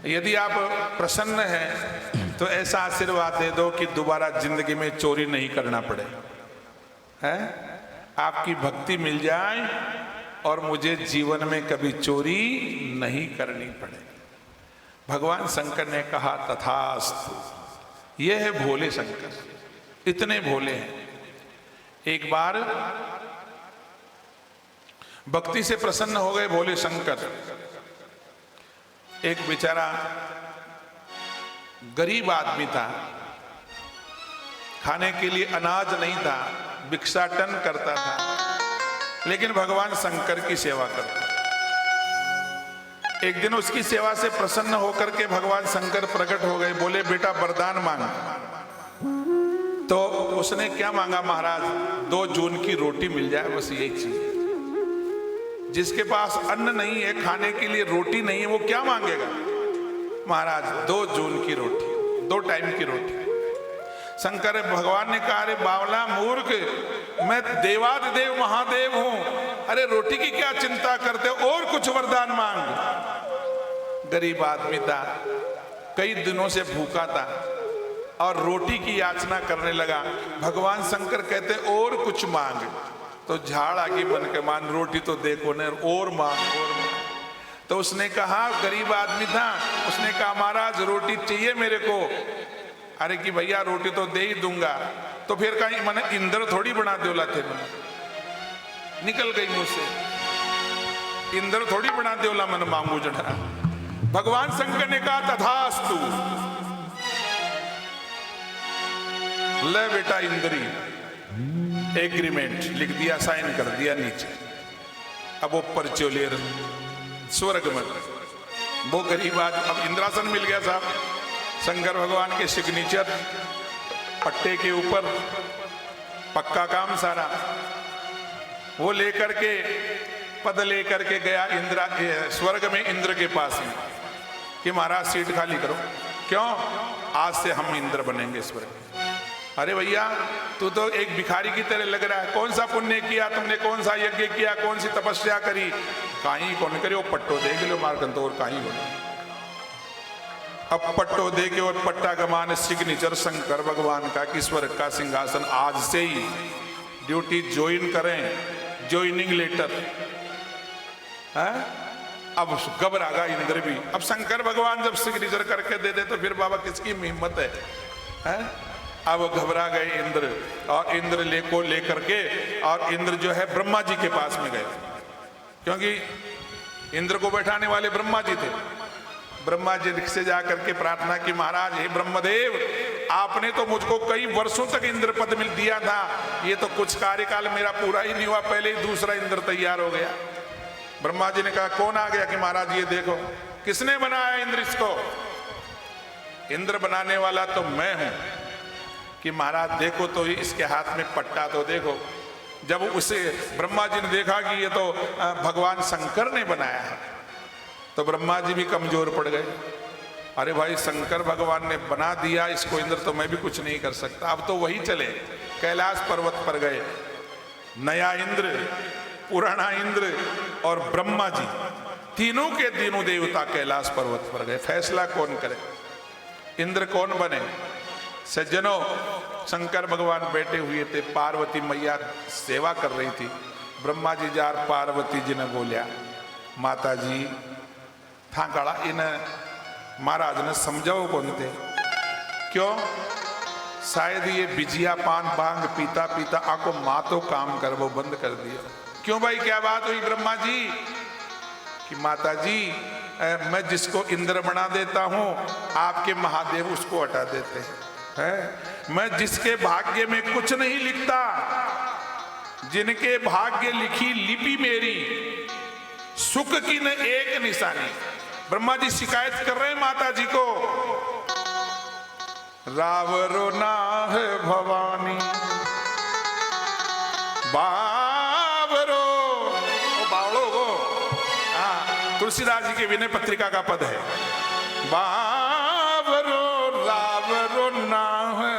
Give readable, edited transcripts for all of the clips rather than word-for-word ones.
यदि आप प्रसन्न हैं तो ऐसा आशीर्वाद दे दो कि दोबारा जिंदगी में चोरी नहीं करना पड़े, है? आपकी भक्ति मिल जाए और मुझे जीवन में कभी चोरी नहीं करनी पड़े। भगवान शंकर ने कहा तथास्तु। ये है भोले शंकर, इतने भोले हैं। एक बार भक्ति से प्रसन्न हो गए भोले शंकर। एक बेचारा गरीब आदमी था, खाने के लिए अनाज नहीं था, भिक्षाटन करता था, लेकिन भगवान शंकर की सेवा करता। एक दिन उसकी सेवा से प्रसन्न होकर के भगवान शंकर प्रकट हो गए, बोले बेटा वरदान मांग। तो उसने क्या मांगा, महाराज 2 जून की रोटी मिल जाए, बस यही चीज। जिसके पास अन्न नहीं है, खाने के लिए रोटी नहीं है, वो क्या मांगेगा? महाराज 2 जून की रोटी, 2 टाइम की रोटी। शंकर भगवान ने कहा अरे बावला मूर्ख, मैं देवादिदेव महादेव हूं, अरे रोटी की क्या चिंता करते हो, और कुछ वरदान मांग। गरीब आदमी था, कई दिनों से भूखा था और रोटी की याचना करने लगा। भगवान शंकर कहते और कुछ मांग, तो झाड़ आगे बन के मान, रोटी तो देखो ने, और मांग और मांग। तो उसने कहा, गरीब आदमी था, उसने कहा महाराज रोटी चाहिए मेरे को। अरे कि भैया रोटी तो दे ही दूंगा। तो फिर कहीं मैंने इंद्र थोड़ी बना देला थे, मैंने निकल गई मुझसे, इंद्र थोड़ी बना देला मैंने मांगू जड़ा। भगवान शंकर ने कहा तथास्तु। ले बेटा इंद्री, एग्रीमेंट लिख दिया, साइन कर दिया नीचे। अब ऊपर चोलेर स्वर्ग में वो गरीब आदमी, अब इंद्रासन मिल गया साहब, शंकर भगवान के सिग्नेचर पट्टे के ऊपर, पक्का काम सारा। वो लेकर के पद लेकर के गया इंद्रा स्वर्ग में, इंद्र के पास में कि महाराज सीट खाली करो। क्यों? आज से हम इंद्र बनेंगे स्वर्ग। अरे भैया तू तो एक भिखारी की तरह लग रहा है, कौन सा पुण्य किया तुमने, कौन सा यज्ञ किया, कौन सी तपस्या करी? कहीं कौन करे, वो पट्टो देख लो मारकन तो, और कहीं हो। अब पट्टो दे के और पट्टा गमान सिग्नेचर शंकर भगवान का कि स्वर्ग का सिंहासन आज से ही ड्यूटी ज्वाइन करें, ज्वाइनिंग लेटर है। अब घबरा गया इंद्र भी। अब शंकर भगवान जब सिग्नेचर करके दे दे तो फिर बाबा किसकी हिम्मत है? अब घबरा गए इंद्र, और इंद्र लेकर के और इंद्र जो है ब्रह्मा जी के पास में गए, क्योंकि इंद्र को बैठाने वाले ब्रह्मा जी थे। ब्रह्मा जी से जाकर के प्रार्थना की, महाराज हे ब्रह्मदेव, आपने तो मुझको कई वर्षों तक इंद्र पद मिल दिया था, ये तो कुछ कार्यकाल मेरा पूरा ही नहीं हुआ, पहले ही दूसरा इंद्र तैयार हो गया। ब्रह्मा जी ने कहा कौन आ गया? कि महाराज ये देखो। किसने बनाया इंद्र इसको? इंद्र बनाने वाला तो मैं हूं। कि महाराज देखो तो इसके हाथ में पट्टा तो देखो। जब उसे ब्रह्मा जी ने देखा कि ये तो भगवान शंकर ने बनाया है, तो ब्रह्मा जी भी कमजोर पड़ गए। अरे भाई शंकर भगवान ने बना दिया इसको इंद्र, तो मैं भी कुछ नहीं कर सकता। अब तो वही चले, कैलाश पर्वत पर गए। नया इंद्र, पुराना इंद्र और ब्रह्मा जी, तीनों के तीनों देवता कैलाश पर्वत पर गए। फैसला कौन करे, इंद्र कौन बने? सज्जनों, शंकर भगवान बैठे हुए थे, पार्वती मैया सेवा कर रही थी। ब्रह्मा जी जार पार्वती जी ने बोलिया, माता जी था काड़ा इन महाराज ने समझाओ कौन थे? क्यों? शायद ये बिजिया पान भांग पीता पीता आंखों मातो काम कर वो बंद कर दिया। क्यों भाई, क्या बात हुई ब्रह्मा जी? कि माता जी मैं जिसको इंद्र बना देता हूं, आपके महादेव उसको हटा देते हैं। मैं जिसके भाग्य में कुछ नहीं लिखता, जिनके भाग्य लिखी लिपि मेरी, सुख की न एक निशानी। ब्रह्मा जी शिकायत कर रहे हैं माता जी को, रावरो ना है भवानी बावरो, बावड़ो को। हाँ, तुलसीदास जी के विनय पत्रिका का पद है, बावरो रावरो ना है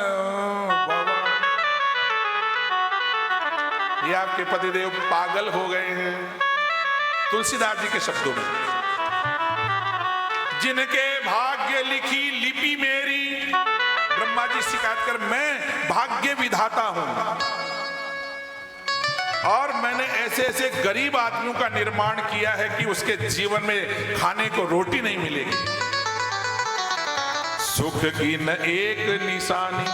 भवानी। ये आपके पतिदेव पागल हो गए हैं। तुलसीदास जी के शब्दों में, जिनके भाग्य लिखी लिपि मेरी, ब्रह्मा जी शिकायत कर, मैं भाग्य विधाता हूं और मैंने ऐसे ऐसे गरीब आदमियों का निर्माण किया है कि उसके जीवन में खाने को रोटी नहीं मिलेगी, सुख की न एक निशानी।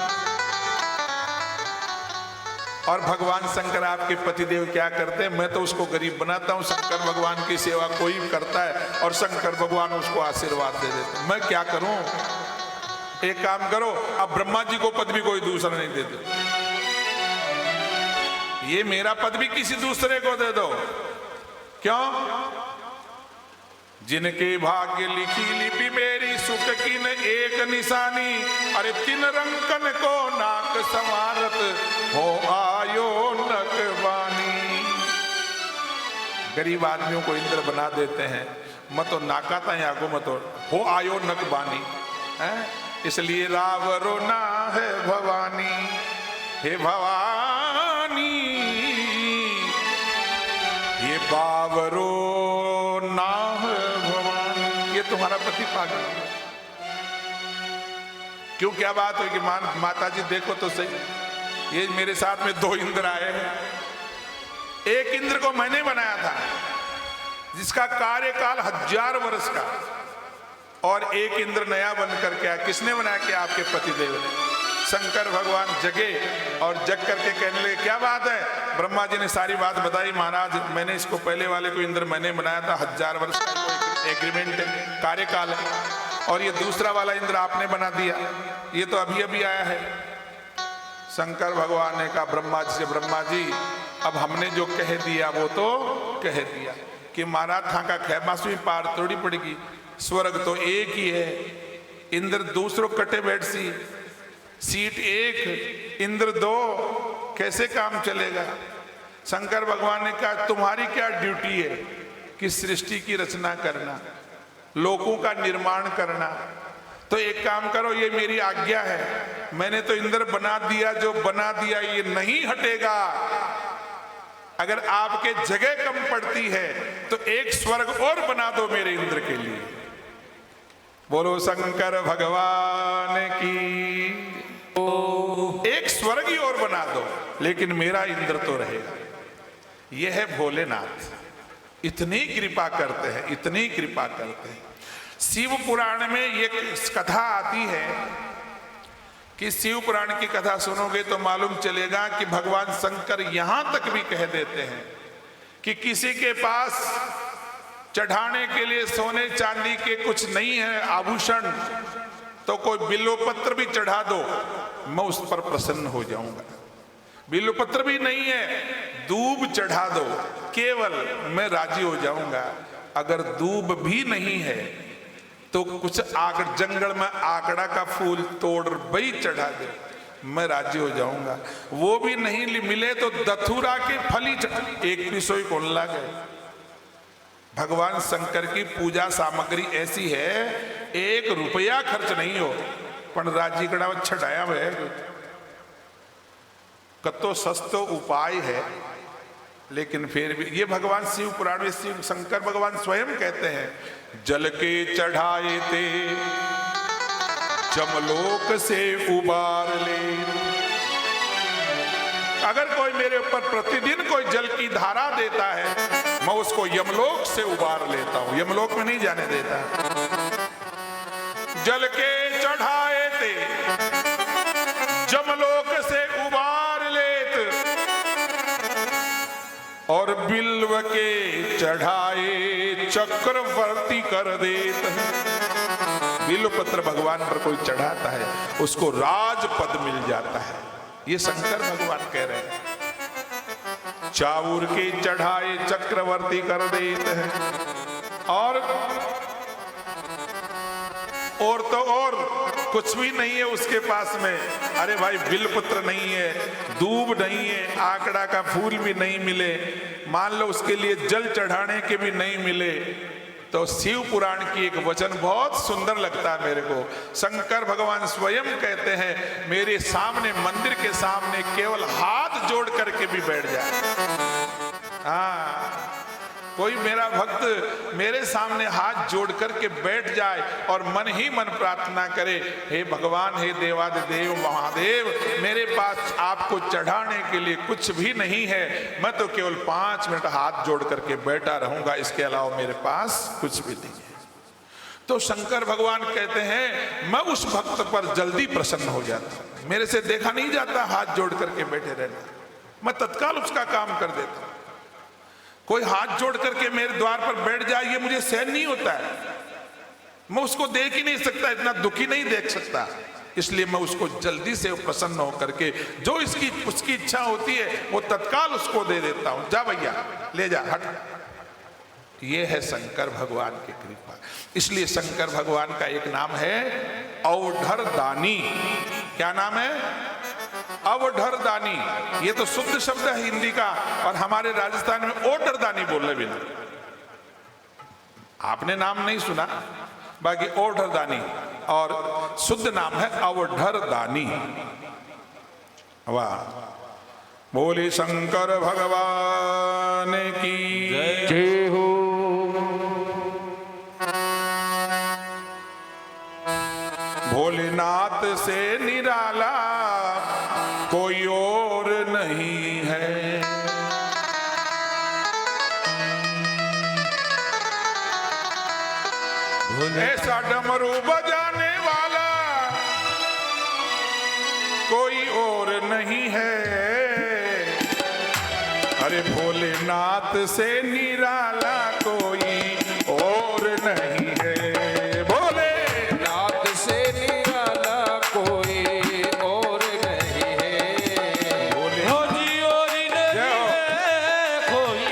और भगवान शंकर आपके पतिदेव क्या करते हैं, मैं तो उसको गरीब बनाता हूं, शंकर भगवान की सेवा कोई करता है और शंकर भगवान उसको आशीर्वाद दे देते। मैं क्या करूं, एक काम करो, अब ब्रह्मा जी को पद भी कोई दूसरा नहीं दे दो, ये मेरा पद भी किसी दूसरे को दे दो। क्यों? जिनके भाग्य लिखी लिपि मेरी, सुख की न एक निशानी। अरे तीन रंकन को नाक संवारत हो आयो नकबानी। गरीब आदमियों को इंद्र बना देते हैं, मत तो नाकाता या को मत हो आयो नकबानी है। इसलिए रावरो ना है भवानी, हे भवानी ये बावरो ना है भवानी, ये तुम्हारा पति पागल। क्यों, क्या बात हुई कि माता जी देखो तो सही, ये मेरे साथ में दो इंद्र आए हैं। एक इंद्र को मैंने बनाया था जिसका कार्यकाल 1000 वर्ष का, और एक इंद्र नया बनकर के आया। किसने बनाया? क्या आपके पतिदेव ने। शंकर भगवान जगे और जग करके कहने लगे क्या बात है। ब्रह्मा जी ने सारी बात बताई, महाराज मैंने इसको पहले वाले को इंद्र मैंने बनाया था, 1000 वर्ष का एग्रीमेंट है, कार्यकाल है, और ये दूसरा वाला इंद्र आपने बना दिया, ये तो अभी अभी आया है। शंकर भगवान ने कहा ब्रह्मा जी से, ब्रह्मा जी अब हमने जो कह दिया वो तो कह दिया कि महाराज था का खैमासवी पार तोड़ी पड़ेगी, स्वर्ग तो एक ही है, इंद्र दूसरों कटे बैठ सी, सीट एक इंद्र दो, कैसे काम चलेगा। शंकर भगवान ने कहा तुम्हारी क्या ड्यूटी है कि सृष्टि की रचना करना, लोगों का निर्माण करना, तो एक काम करो, ये मेरी आज्ञा है, मैंने तो इंद्र बना दिया, जो बना दिया ये नहीं हटेगा। अगर आपके जगह कम पड़ती है तो एक स्वर्ग और बना दो मेरे इंद्र के लिए। बोलो शंकर भगवान की। एक स्वर्ग ही और बना दो, लेकिन मेरा इंद्र तो रहेगा। यह है भोलेनाथ, इतनी कृपा करते हैं, इतनी कृपा करते हैं। शिव पुराण में एक कथा आती है कि शिव पुराण की कथा सुनोगे तो मालूम चलेगा कि भगवान शंकर यहां तक भी कह देते हैं कि किसी के पास चढ़ाने के लिए सोने चांदी के कुछ नहीं है आभूषण, तो कोई बिल्वपत्र भी चढ़ा दो, मैं उस पर प्रसन्न हो जाऊंगा। बिल्वपत्र भी नहीं है, दूब चढ़ा दो, केवल मैं राजी हो जाऊंगा। अगर दूब भी नहीं है तो कुछ जंगल में आकड़ा का फूल तोड़ वही चढ़ा दे, मैं राजी हो जाऊंगा। वो भी नहीं मिले तो दथुरा के फली एक पिसोई कौन लागे। भगवान शंकर की पूजा सामग्री ऐसी है, 1 रुपया खर्च नहीं हो, पण राजी कड़ा छड़ाया है, कतो सस्तो उपाय है। लेकिन फिर भी ये भगवान शिव पुराण में शिव शंकर भगवान स्वयं कहते हैं, जल के चढ़ाए ते जमलोक से उबार ले। अगर कोई मेरे ऊपर प्रतिदिन कोई जल की धारा देता है, मैं उसको यमलोक से उबार लेता हूं, यमलोक में नहीं जाने देता। जल के चढ़ाए थे जमलोक से उबार लेत, और बिल्व के चढ़ाए चक्रवर्ती कर देत। बिल्व पत्र भगवान पर कोई चढ़ाता है उसको राजपद मिल जाता है, ये शंकर भगवान कह रहे हैं। चाउर के चढ़ाए चक्रवर्ती कर देते हैं, और तो और कुछ भी नहीं है उसके पास में। अरे भाई बिलपत्र नहीं है, दूब नहीं है, आकड़ा का फूल भी नहीं मिले, मान लो उसके लिए जल चढ़ाने के भी नहीं मिले, तो शिव पुराण की एक वचन बहुत सुंदर लगता है मेरे को। शंकर भगवान स्वयं कहते हैं, मेरे सामने मंदिर के सामने केवल हाथ जोड़ करके भी बैठ जाए, हाँ कोई मेरा भक्त मेरे सामने हाथ जोड़ करके बैठ जाए और मन ही मन प्रार्थना करे, हे भगवान, हे देवादिदेव महादेव, मेरे पास आपको चढ़ाने के लिए कुछ भी नहीं है, मैं तो केवल 5 मिनट हाथ जोड़ करके बैठा रहूंगा, इसके अलावा मेरे पास कुछ भी नहीं है। तो शंकर भगवान कहते हैं मैं उस भक्त पर जल्दी प्रसन्न हो जाता हूं। मेरे से देखा नहीं जाता हाथ जोड़ करके बैठे रहना, मैं तत्काल उसका काम कर देता हूं। कोई हाथ जोड़ करके मेरे द्वार पर बैठ जाए, ये मुझे सहन नहीं होता है, मैं उसको देख ही नहीं सकता, इतना दुखी नहीं देख सकता, इसलिए मैं उसको जल्दी से प्रसन्न होकर के जो उसकी इच्छा होती है वो तत्काल उसको दे देता हूं। जा भैया, ले जा, हट। ये है शंकर भगवान की कृपा। इसलिए शंकर भगवान का एक नाम है अवधर दानी। क्या नाम है? अवधर दानी। ये तो शुद्ध शब्द है हिंदी का, और हमारे राजस्थान में ओडर दानी बोल रहे बिना, आपने नाम नहीं सुना, बाकी ओडर दानी, और शुद्ध नाम है अवधर दानी। वाह, बोले शंकर भगवान की जय हो। भोलेनाथ से निराला कोई और नहीं है, ऐसा डमरू बजाने वाला कोई और नहीं है। अरे भोलेनाथ से निराला कोई और नहीं है, भोलेनाथ से निराला कोई और नहीं है, भोले हो जी और नहीं है कोई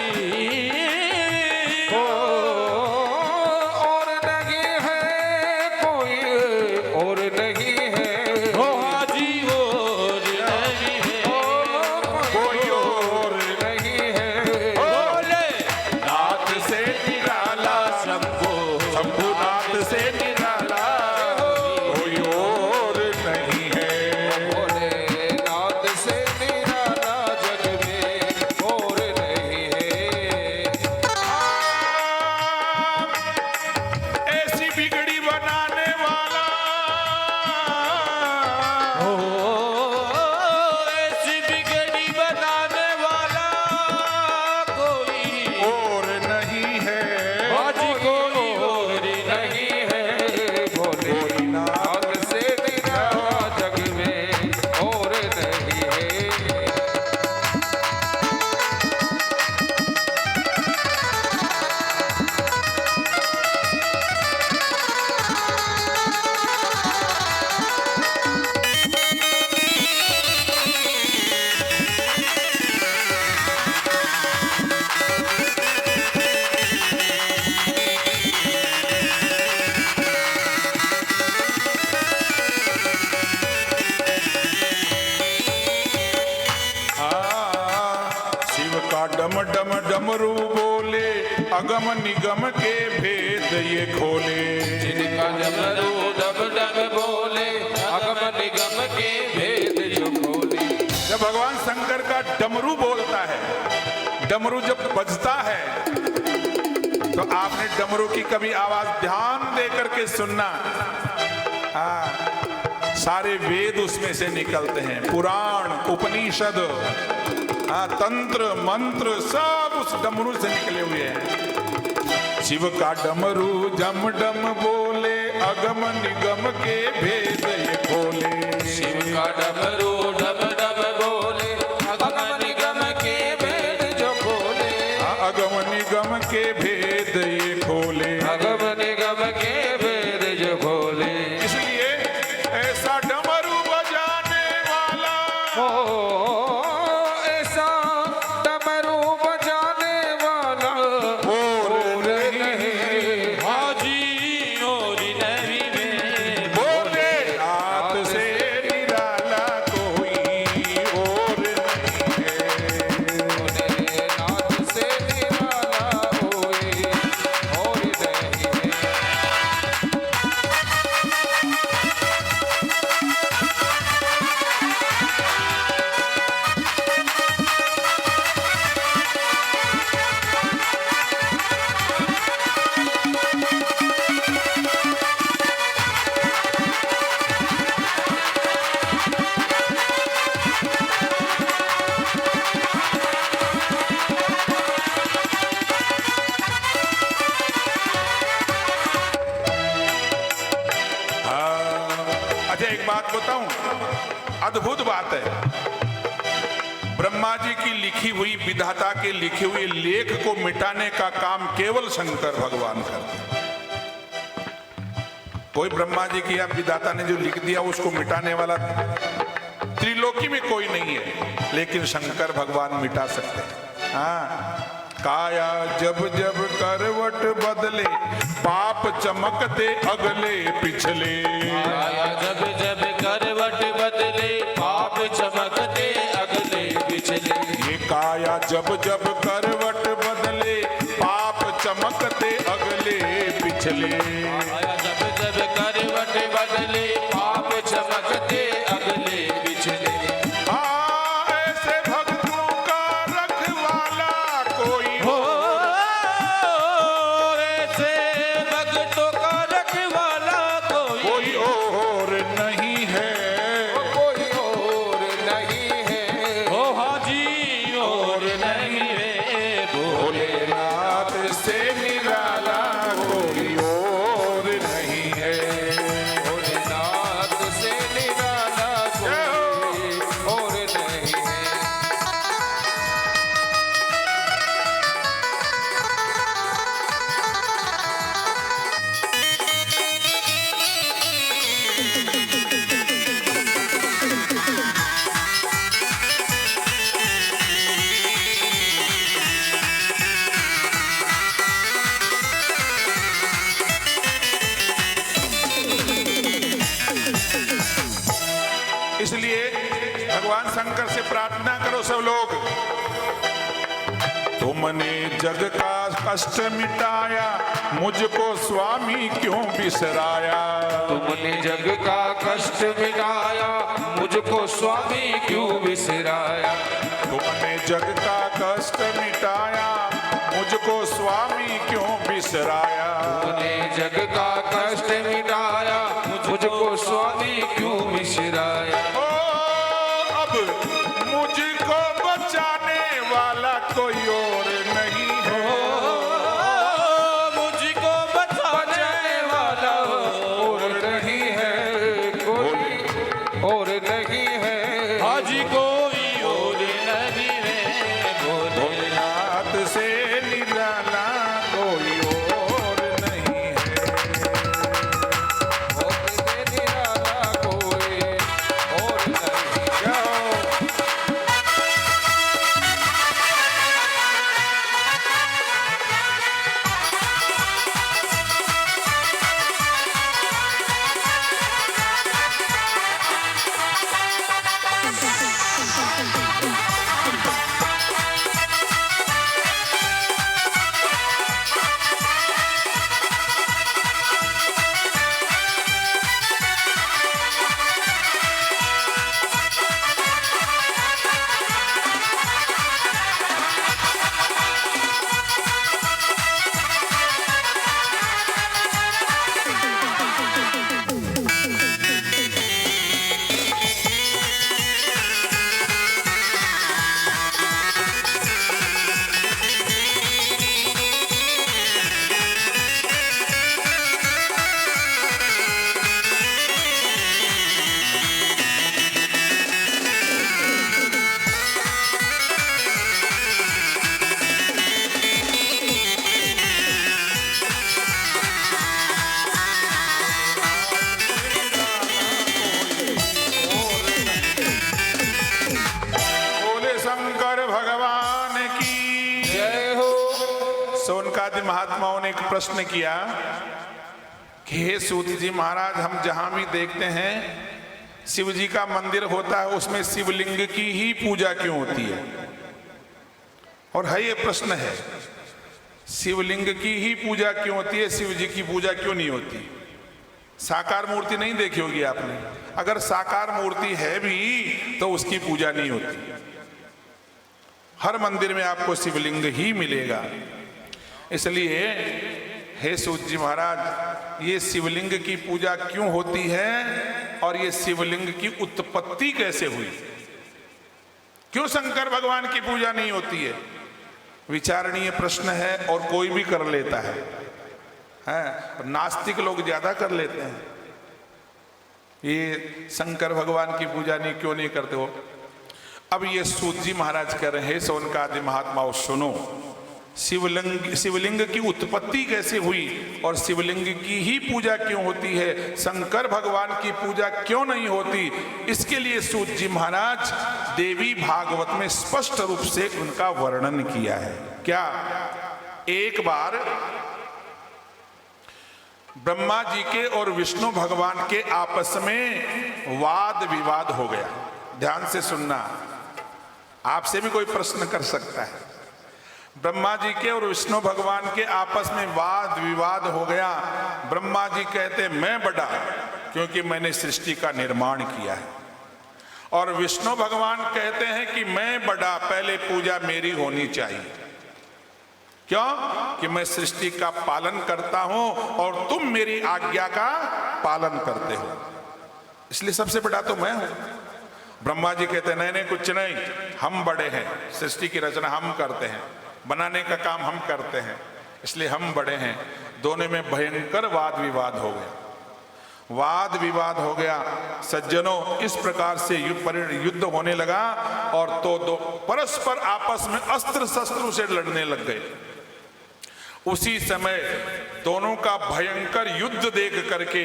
और नहीं है, कोई और नहीं है, हो हाजी और नहीं है, कोई और नहीं है, भोलेनाथ से निराला शंभुनाथ से निराला कोई और नहीं है, भोलेनाथ से निराला जग में और नहीं है। ऐसी बिगड़ी बनाने वाला, ऐसी बिगड़ी बनाने वाला कोई और नहीं है, हाजी कोई और नहीं है, भोलेनाथ से निराला जग में और नहीं है। शिव का डम डम डमरू बोले, अगम निगम के भेद ये खोले, जिनका डमरू डम डम बोले, अगम निगम के भेद जो खोले। जब भगवान शंकर का डमरू बोलता है, डमरू जब बजता है, तो आपने डमरू की कभी आवाज ध्यान दे करके सुनना। सारे वेद उसमें से निकलते हैं, पुराण उपनिषद, तंत्र मंत्र सब उस डमरू से निकले हुए हैं। शिव का डमरू जम डम बोले, अगम निगम के भेद ये खोले, शिव का डमरू डम डम बोले, अगम निगम के भेद जो खोले, अगम निगम के भेद ये खोले, अगम निगम के भेद जो खोले। इसलिए ऐसा डमरू बजाने वाला, ऐसा डमरू बजाने वाला और नहीं, हाजी और नहीं है, भोलेनाथ से निराला को बात बताऊं, अद्भुत बात है। ब्रह्मा जी की लिखी हुई, विधाता के लिखे हुए लेख को मिटाने का काम केवल शंकर भगवान करते हैं। कोई ब्रह्मा जी की या विधाता ने जो लिख दिया उसको मिटाने वाला त्रिलोकी में कोई नहीं है, लेकिन शंकर भगवान मिटा सकते हैं। हाँ, काया जब जब करवट बदले, पाप चमकते अगले पिछले। काया जब जब करवट बदले, पाप चमकते अगले पिछले। ये काया जब जब करवट बदले, पाप चमकते अगले पिछले। काया जब जब करवट बदले, पाप चमकते अगले पिछले। ऐसे भक्तों का रखवाला कोई हो, ऐसे भक्तों का रखवाला कोई और नहीं है। कोई और नहीं है। हो हाजी और नहीं है। भोलेनाथ से निराला कोई और नहीं है। भोलेनाथ से निराला कोई और नहीं है। इसलिए भगवान शंकर से प्रार्थना करो सब लोग, तुमने जग का कष्ट मिटाया, मुझको स्वामी क्यों बिसराया। तुमने जग का कष्ट मिटाया, मुझको स्वामी क्यों बिसराया। तुमने जग का कष्ट मिटाया, मुझको स्वामी क्यों बिसराया। तुमने जग का कष्ट मिटाया, मुझको स्वामी क्यों बिसराया। ओ अब मुझको बचाने वाला कोई और नहीं है। मुझको बचाने वाला और नहीं है। कोई और नहीं है। हाजी कोई और नहीं है। भोलेनाथ से निराला कोई और नहीं है। भोले निराला कोई और नहीं। जाओ। सोनकादि महात्माओं ने एक प्रश्न किया कि हे सूत जी महाराज, हम जहां भी देखते हैं शिव जी का मंदिर होता है, उसमें शिवलिंग की ही पूजा क्यों होती है? और है ये प्रश्न है, शिवलिंग की ही पूजा क्यों होती है, शिव जी की पूजा क्यों नहीं होती? साकार मूर्ति नहीं देखी होगी आपने, अगर साकार मूर्ति है भी तो उसकी पूजा नहीं होती। हर मंदिर में आपको शिवलिंग ही मिलेगा। इसलिए हे सूत जी महाराज, ये शिवलिंग की पूजा क्यों होती है और ये शिवलिंग की उत्पत्ति कैसे हुई? क्यों शंकर भगवान की पूजा नहीं होती है? विचारणीय प्रश्न है और कोई भी कर लेता है। नास्तिक लोग ज्यादा कर लेते हैं। ये शंकर भगवान की पूजा नहीं क्यों नहीं करते हो? अब ये सूत जी महाराज कह रहे हैं, सोनकादि महात्माओं सुनो, शिवलिंग की उत्पत्ति कैसे हुई और शिवलिंग की ही पूजा क्यों होती है, शंकर भगवान की पूजा क्यों नहीं होती? इसके लिए सूत जी महाराज देवी भागवत में स्पष्ट रूप से उनका वर्णन किया है। क्या? एक बार ब्रह्मा जी के और विष्णु भगवान के आपस में वाद विवाद हो गया। ध्यान से सुनना, आपसे भी कोई प्रश्न कर सकता है। ब्रह्मा जी के और विष्णु भगवान के आपस में वाद विवाद हो गया। ब्रह्मा जी कहते मैं बड़ा क्योंकि मैंने सृष्टि का निर्माण किया है, और विष्णु भगवान कहते हैं कि मैं बड़ा, पहले पूजा मेरी होनी चाहिए। क्यों? कि मैं सृष्टि का पालन करता हूं और तुम मेरी आज्ञा का पालन करते हो, इसलिए सबसे बड़ा तो मैं हूं। ब्रह्मा जी कहते हैं नहीं कुछ नहीं, हम बड़े हैं, सृष्टि की रचना हम करते हैं, बनाने का काम हम करते हैं, इसलिए हम बड़े हैं। दोनों में भयंकर वाद विवाद हो गया। वाद विवाद हो गया सज्जनों, इस प्रकार से युद्ध होने लगा और तो दो परस्पर आपस में अस्त्र शस्त्रों से लड़ने लग गए। उसी समय दोनों का भयंकर युद्ध देख करके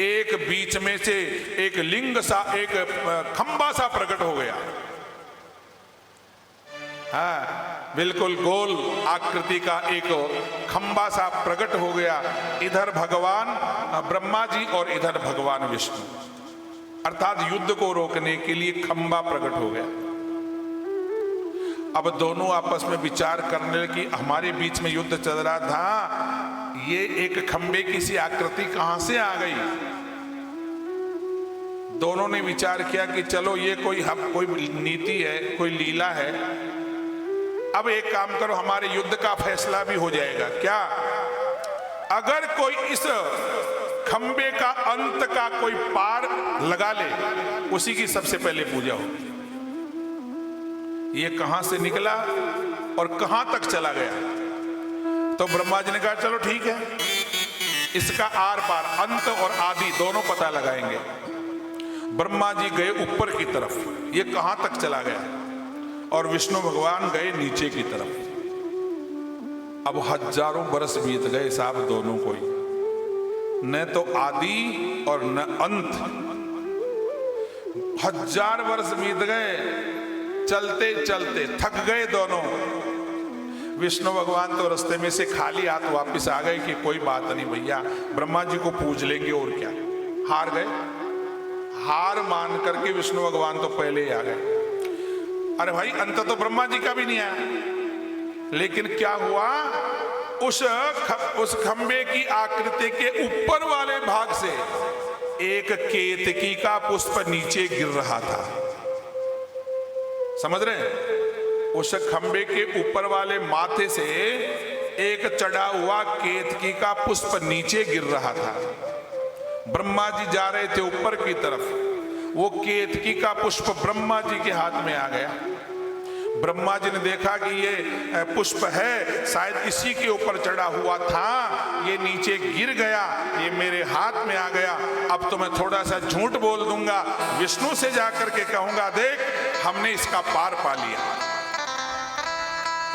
एक बीच में से एक लिंग सा, एक खंबा सा प्रकट हो गया। हाँ, बिल्कुल गोल आकृति का एक खंबा सा प्रकट हो गया। इधर भगवान ब्रह्मा जी और इधर भगवान विष्णु, अर्थात युद्ध को रोकने के लिए खंबा प्रकट हो गया। अब दोनों आपस में विचार करने लगे कि हमारे बीच में युद्ध चल रहा था, ये एक खंबे की सी आकृति कहां से आ गई? दोनों ने विचार किया कि चलो ये कोई नीति है, कोई लीला है। अब एक काम करो, हमारे युद्ध का फैसला भी हो जाएगा। क्या? अगर कोई इस खंबे का अंत का कोई पार लगा ले, उसी की सबसे पहले पूजा हो। ये कहां से निकला और कहां तक चला गया? तो ब्रह्मा जी ने कहा चलो ठीक है, इसका आर पार, अंत और आदि दोनों पता लगाएंगे। ब्रह्मा जी गए ऊपर की तरफ, ये कहां तक चला गया, और विष्णु भगवान गए नीचे की तरफ। अब हजारों बरस बीत गए साहब, दोनों को ही न तो आदि और न अंत। 1000 वर्ष बीत गए, चलते चलते थक गए दोनों। विष्णु भगवान तो रास्ते में से खाली हाथ वापस आ गए कि कोई बात नहीं भैया, ब्रह्मा जी को पूज लेंगे और क्या। हार गए। हार मान करके विष्णु भगवान तो पहले ही आ गए। अरे भाई, अंत तो ब्रह्मा जी का भी नहीं आया। लेकिन क्या हुआ, उस खंबे की आकृति के ऊपर वाले भाग से एक केतकी का पुष्प नीचे गिर रहा था। समझ रहे हैं? उस खंबे के ऊपर वाले माथे से एक चढ़ा हुआ केतकी का पुष्प नीचे गिर रहा था। ब्रह्मा जी जा रहे थे ऊपर की तरफ, वो केतकी का पुष्प ब्रह्मा जी के हाथ में आ गया। ब्रह्मा जी ने देखा कि ये पुष्प है, शायद इसी के ऊपर चढ़ा हुआ था, ये नीचे गिर गया, ये मेरे हाथ में आ गया। अब तो मैं थोड़ा सा झूठ बोल दूंगा, विष्णु से जाकर के कहूंगा देख हमने इसका पार पा लिया,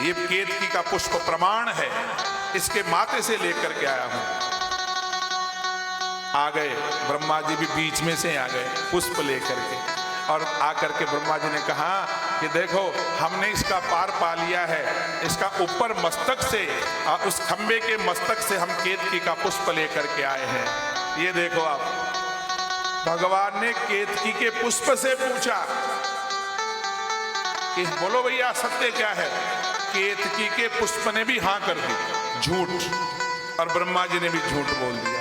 ये केतकी का पुष्प प्रमाण है, इसके माथे से लेकर के आया हूं। आ गए ब्रह्मा जी भी बीच में से आ गए पुष्प लेकर के, और आकर के ब्रह्मा जी ने कहा कि देखो हमने इसका पार पा लिया है, इसका ऊपर मस्तक से, उस खंबे के मस्तक से हम केतकी का पुष्प लेकर के आए हैं। ये देखो आप, भगवान ने केतकी के पुष्प से पूछा कि बोलो भैया सत्य क्या है। केतकी के पुष्प ने भी हाँ कर दी, झूठ, और ब्रह्मा जी ने भी झूठ बोल दिया।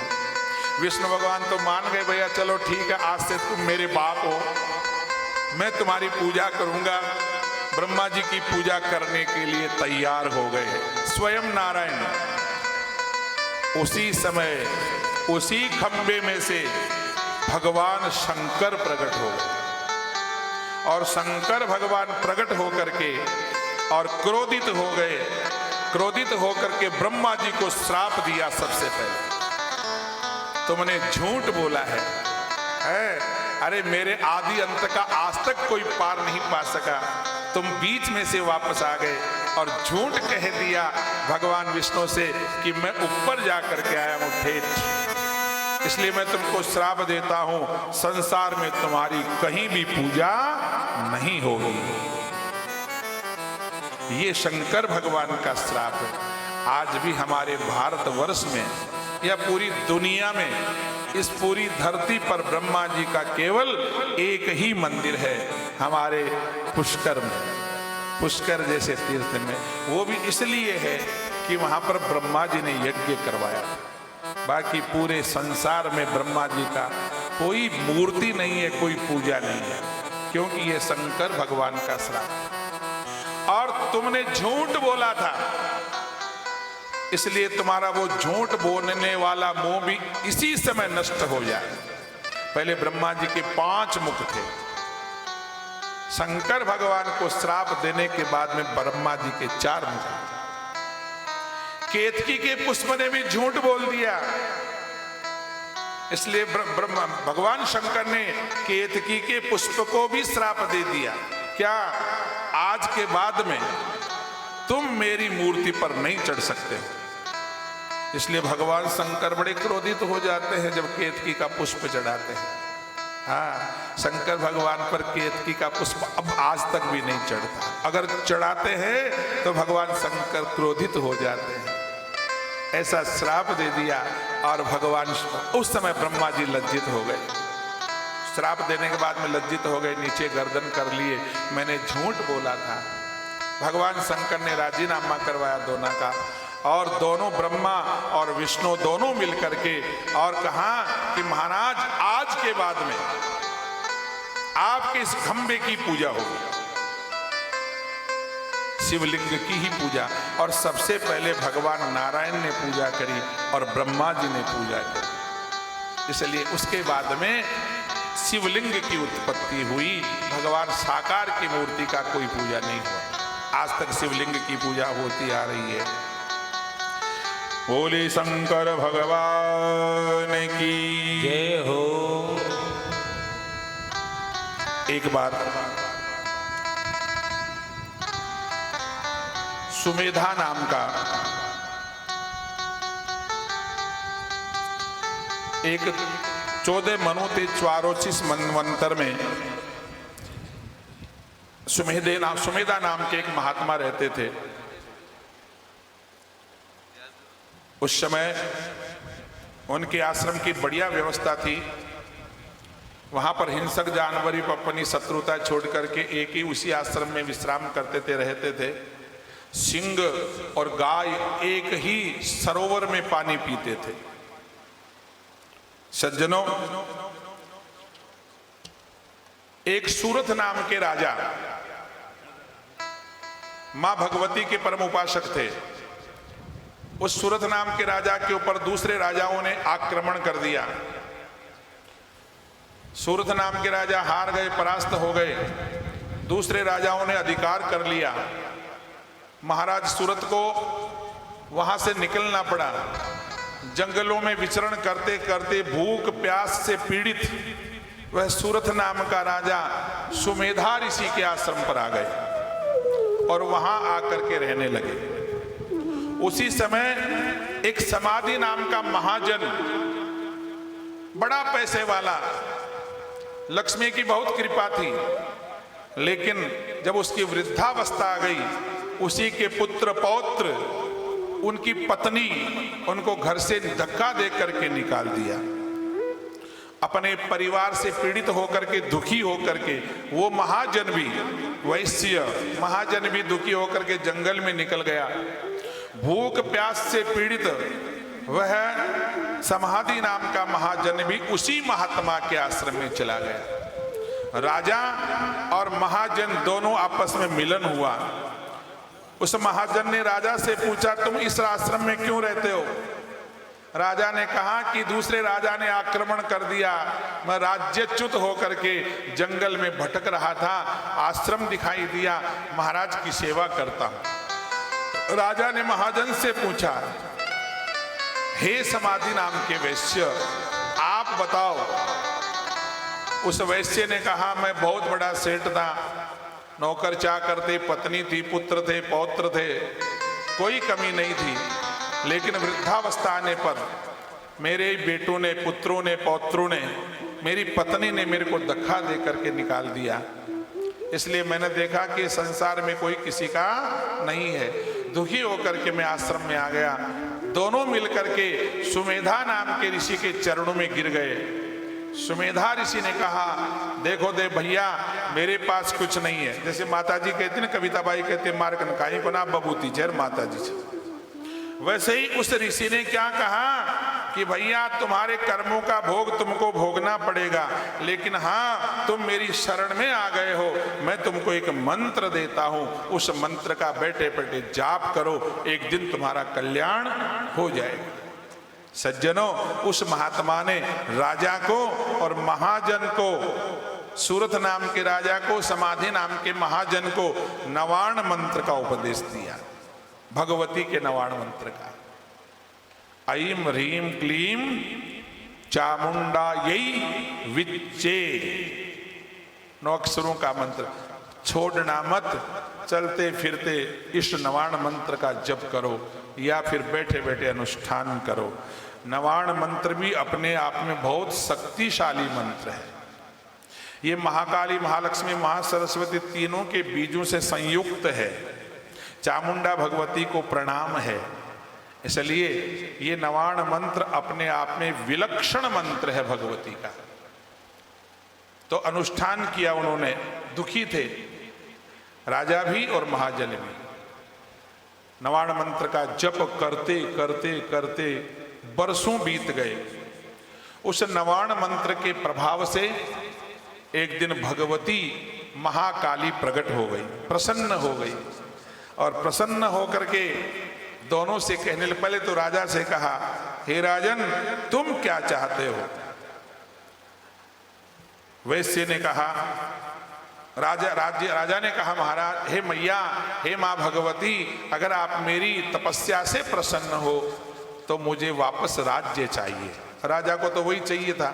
विष्णु भगवान तो मान गए, भैया चलो ठीक है, आज से तुम मेरे बाप हो, मैं तुम्हारी पूजा करूंगा। ब्रह्मा जी की पूजा करने के लिए तैयार हो गए स्वयं नारायण। उसी समय उसी खंबे में से भगवान शंकर प्रकट हो गए, और शंकर भगवान प्रकट होकर के और क्रोधित हो गए। क्रोधित होकर के ब्रह्मा जी को श्राप दिया, सबसे पहले तुमने झूठ बोला है, है। अरे मेरे आदि अंत का आज तक कोई पार नहीं पा सका, तुम बीच में से वापस आ गए और झूठ कह दिया भगवान विष्णु से कि मैं ऊपर जाकर के आया हूं ठेठ। इसलिए मैं तुमको श्राप देता हूं, संसार में तुम्हारी कहीं भी पूजा नहीं होगी। ये शंकर भगवान का श्राप है। आज भी हमारे भारतवर्ष में या पूरी दुनिया में, इस पूरी धरती पर ब्रह्मा जी का केवल एक ही मंदिर है, हमारे पुष्कर में, पुष्कर जैसे तीर्थ में। वो भी इसलिए है कि वहां पर ब्रह्मा जी ने यज्ञ करवाया। बाकी पूरे संसार में ब्रह्मा जी का कोई मूर्ति नहीं है, कोई पूजा नहीं है, क्योंकि ये शंकर भगवान का श्राप है। और तुमने झूठ बोला था, इसलिए तुम्हारा वो झूठ बोलने वाला मुंह भी इसी समय नष्ट हो जाए। पहले ब्रह्मा जी के 5 मुख थे, शंकर भगवान को श्राप देने के बाद में ब्रह्मा जी के 4 मुख। केतकी के पुष्प ने भी झूठ बोल दिया, इसलिए ब्रह्मा भगवान शंकर ने केतकी के पुष्प को भी श्राप दे दिया। क्या आज के बाद में तुम मेरी मूर्ति पर नहीं चढ़ सकते हो। इसलिए भगवान शंकर बड़े क्रोधित हो जाते हैं जब केतकी का पुष्प चढ़ाते हैं। हाँ, शंकर भगवान पर केतकी का पुष्प अब आज तक भी नहीं चढ़ता। अगर चढ़ाते हैं तो भगवान शंकर क्रोधित हो जाते हैं। ऐसा श्राप दे दिया और भगवान उस समय ब्रह्मा जी लज्जित हो गए। श्राप देने के बाद में लज्जित हो गए, नीचे गर्दन कर लिए, मैंने झूठ बोला था। भगवान शंकर ने राजीनामा करवाया दोनों का, और दोनों ब्रह्मा और विष्णु दोनों मिलकर के और कहा कि महाराज आज के बाद में आपके इस खंबे की पूजा होगी, शिवलिंग की ही पूजा। और सबसे पहले भगवान नारायण ने पूजा करी और ब्रह्मा जी ने पूजा करी। इसलिए उसके बाद में शिवलिंग की उत्पत्ति हुई। भगवान साकार की मूर्ति का कोई पूजा नहीं हुआ। आज तक शिवलिंग की पूजा होती आ रही है। बोले शंकर भगवान की जय हो। एक बार सुमेधा नाम का एक 14 मनु थे 425 मनवंतर में सुमेधा नाम के एक महात्मा रहते थे। उस समय उनके आश्रम की बढ़िया व्यवस्था थी। वहां पर हिंसक जानवर भी अपनी शत्रुता छोड़ करके एक ही उसी आश्रम में विश्राम करते थे, रहते थे। सिंह और गाय एक ही सरोवर में पानी पीते थे। सज्जनों, एक सूरत नाम के राजा मां भगवती के परम उपासक थे। उस सूरत नाम के राजा के ऊपर दूसरे राजाओं ने आक्रमण कर दिया। सूरत नाम के राजा हार गए, परास्त हो गए। दूसरे राजाओं ने अधिकार कर लिया। महाराज सूरत को वहां से निकलना पड़ा। जंगलों में विचरण करते करते भूख प्यास से पीड़ित वह सूरत नाम का राजा सुमेधा ऋषि के आश्रम पर आ गए और वहां आकर के रहने लगे। उसी समय एक समाधि नाम का महाजन, बड़ा पैसे वाला, लक्ष्मी की बहुत कृपा थी, लेकिन जब उसकी वृद्धावस्था आ गई, उसी के पुत्र पौत्र, उनकी पत्नी उनको घर से धक्का दे करके निकाल दिया। अपने परिवार से पीड़ित होकर के, दुखी होकर के वो महाजन भी, वैश्य महाजन भी दुखी होकर के जंगल में निकल गया। भूख प्यास से पीड़ित वह समाधि नाम का महाजन भी उसी महात्मा के आश्रम में चला गया। राजा और महाजन दोनों आपस में मिलन हुआ। उस महाजन ने राजा से पूछा, तुम इस आश्रम में क्यों रहते हो? राजा ने कहा कि दूसरे राजा ने आक्रमण कर दिया, मैं राज्यच्युत होकर के जंगल में भटक रहा था, आश्रम दिखाई दिया, महाराज की सेवा करता हूं। राजा ने महाजन से पूछा, हे समाधि नाम के वैश्य, आप बताओ उस वैश्य ने कहा, मैं बहुत बड़ा सेठ था, नौकर चाकर थे, पत्नी थी, पुत्र थे, पौत्र थे, कोई कमी नहीं थी, लेकिन वृद्धावस्था आने पर मेरे बेटों ने, पुत्रों ने, पौत्रों ने, मेरी पत्नी ने मेरे को धक्का दे करके निकाल दिया। इसलिए मैंने देखा कि संसार में कोई किसी का नहीं है। दुखी होकर के मैं आश्रम में आ गया। दोनों मिलकर के सुमेधा नाम के ऋषि के चरणों में गिर गए। सुमेधा ऋषि ने कहा, देखो दे भैया, मेरे पास कुछ नहीं है। जैसे माताजी कहती ना, कविता बाई कहते, मार्कन काई को ना बबूती जर माताजी से, वैसे ही उस ऋषि ने क्या कहा कि भैया तुम्हारे कर्मों का भोग तुमको भोगना पड़ेगा, लेकिन हाँ तुम मेरी शरण में आ गए हो, मैं तुमको एक मंत्र देता हूं, उस मंत्र का बैठे बैठे जाप करो, एक दिन तुम्हारा कल्याण हो जाएगा। सज्जनों, उस महात्मा ने राजा को और महाजन को, सूरत नाम के राजा को, समाधि नाम के महाजन को नवाण मंत्र का उपदेश दिया, भगवती के नवाण मंत्र का। ऐं ह्रीं क्लीं चामुंडायै विच्चे, 9 अक्षरों का मंत्र। छोड़ना मत, चलते फिरते इस नवाण मंत्र का जप करो या फिर बैठे बैठे अनुष्ठान करो। नवाण मंत्र भी अपने आप में बहुत शक्तिशाली मंत्र है। ये महाकाली, महालक्ष्मी, महासरस्वती तीनों के बीजों से संयुक्त है। चामुंडा भगवती को प्रणाम है, इसलिए ये नवाण मंत्र अपने आप में विलक्षण मंत्र है भगवती का। तो अनुष्ठान किया उन्होंने, दुखी थे राजा भी और महाजन भी। नवाण मंत्र का जप करते करते करते बरसों बीत गए। उस नवाण मंत्र के प्रभाव से एक दिन भगवती महाकाली प्रकट हो गई, प्रसन्न हो गई, और प्रसन्न होकर के दोनों से कहने लगे। पहले तो राजा से कहा, हे राजन तुम क्या चाहते हो? वैश्य ने कहा, राजा ने कहा, महाराज, हे मैया, हे माँ भगवती, अगर आप मेरी तपस्या से प्रसन्न हो तो मुझे वापस राज्य चाहिए। राजा को तो वही चाहिए था,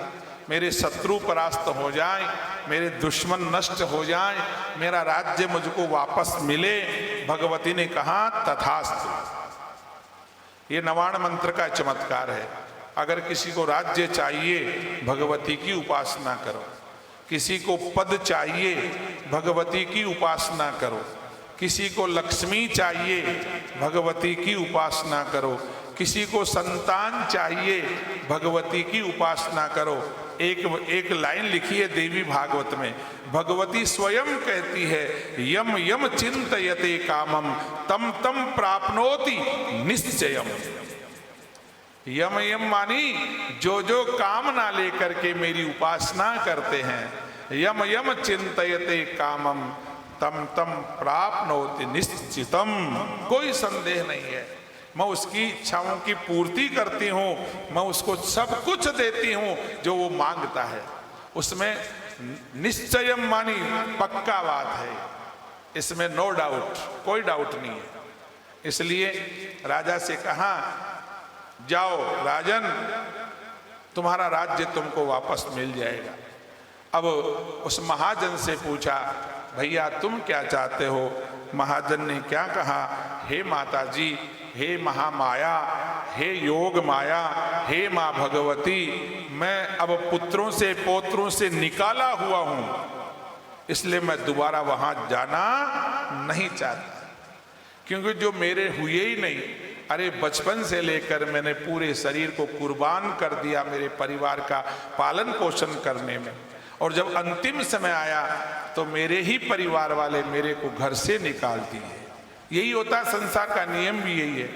मेरे शत्रु परास्त हो जाएं, मेरे दुश्मन नष्ट हो जाएं, मेरा राज्य मुझको वापस मिले। भगवती ने कहा, तथास्तु। ये नवाण मंत्र का चमत्कार है। अगर किसी को राज्य चाहिए, भगवती की उपासना करो। किसी को पद चाहिए, भगवती की उपासना करो। किसी को लक्ष्मी चाहिए, भगवती की उपासना करो। किसी को संतान चाहिए, भगवती की उपासना करो। एक लाइन लिखी है देवी भागवत में, भगवती स्वयं कहती है, यम यम चिंतयते कामम तम तम प्राप्नोति निश्चयम। यम यम मानी जो जो कामना लेकर के मेरी उपासना करते हैं, यम यम चिंतयते कामम तम तम प्राप्नोति निश्चितम। कोई संदेह नहीं है, मैं उसकी इच्छाओं की पूर्ति करती हूँ, मैं उसको सब कुछ देती हूँ जो वो मांगता है। उसमें निश्चयम मानी पक्का बात है, इसमें नो डाउट, कोई डाउट नहीं है। इसलिए राजा से कहा, जाओ राजन, तुम्हारा राज्य तुमको वापस मिल जाएगा। अब उस महाजन से पूछा, भैया तुम क्या चाहते हो? महाजन ने क्या कहा, हे माता जी, हे महामाया, हे योग माया, हे माँ भगवती, मैं अब पुत्रों से पौत्रों से निकाला हुआ हूं, इसलिए मैं दोबारा वहां जाना नहीं चाहता, क्योंकि जो मेरे हुए ही नहीं। अरे बचपन से लेकर मैंने पूरे शरीर को कुर्बान कर दिया मेरे परिवार का पालन पोषण करने में, और जब अंतिम समय आया तो मेरे ही परिवार वाले मेरे को घर से निकाल दिए। यही होता है, संसार का नियम भी यही है।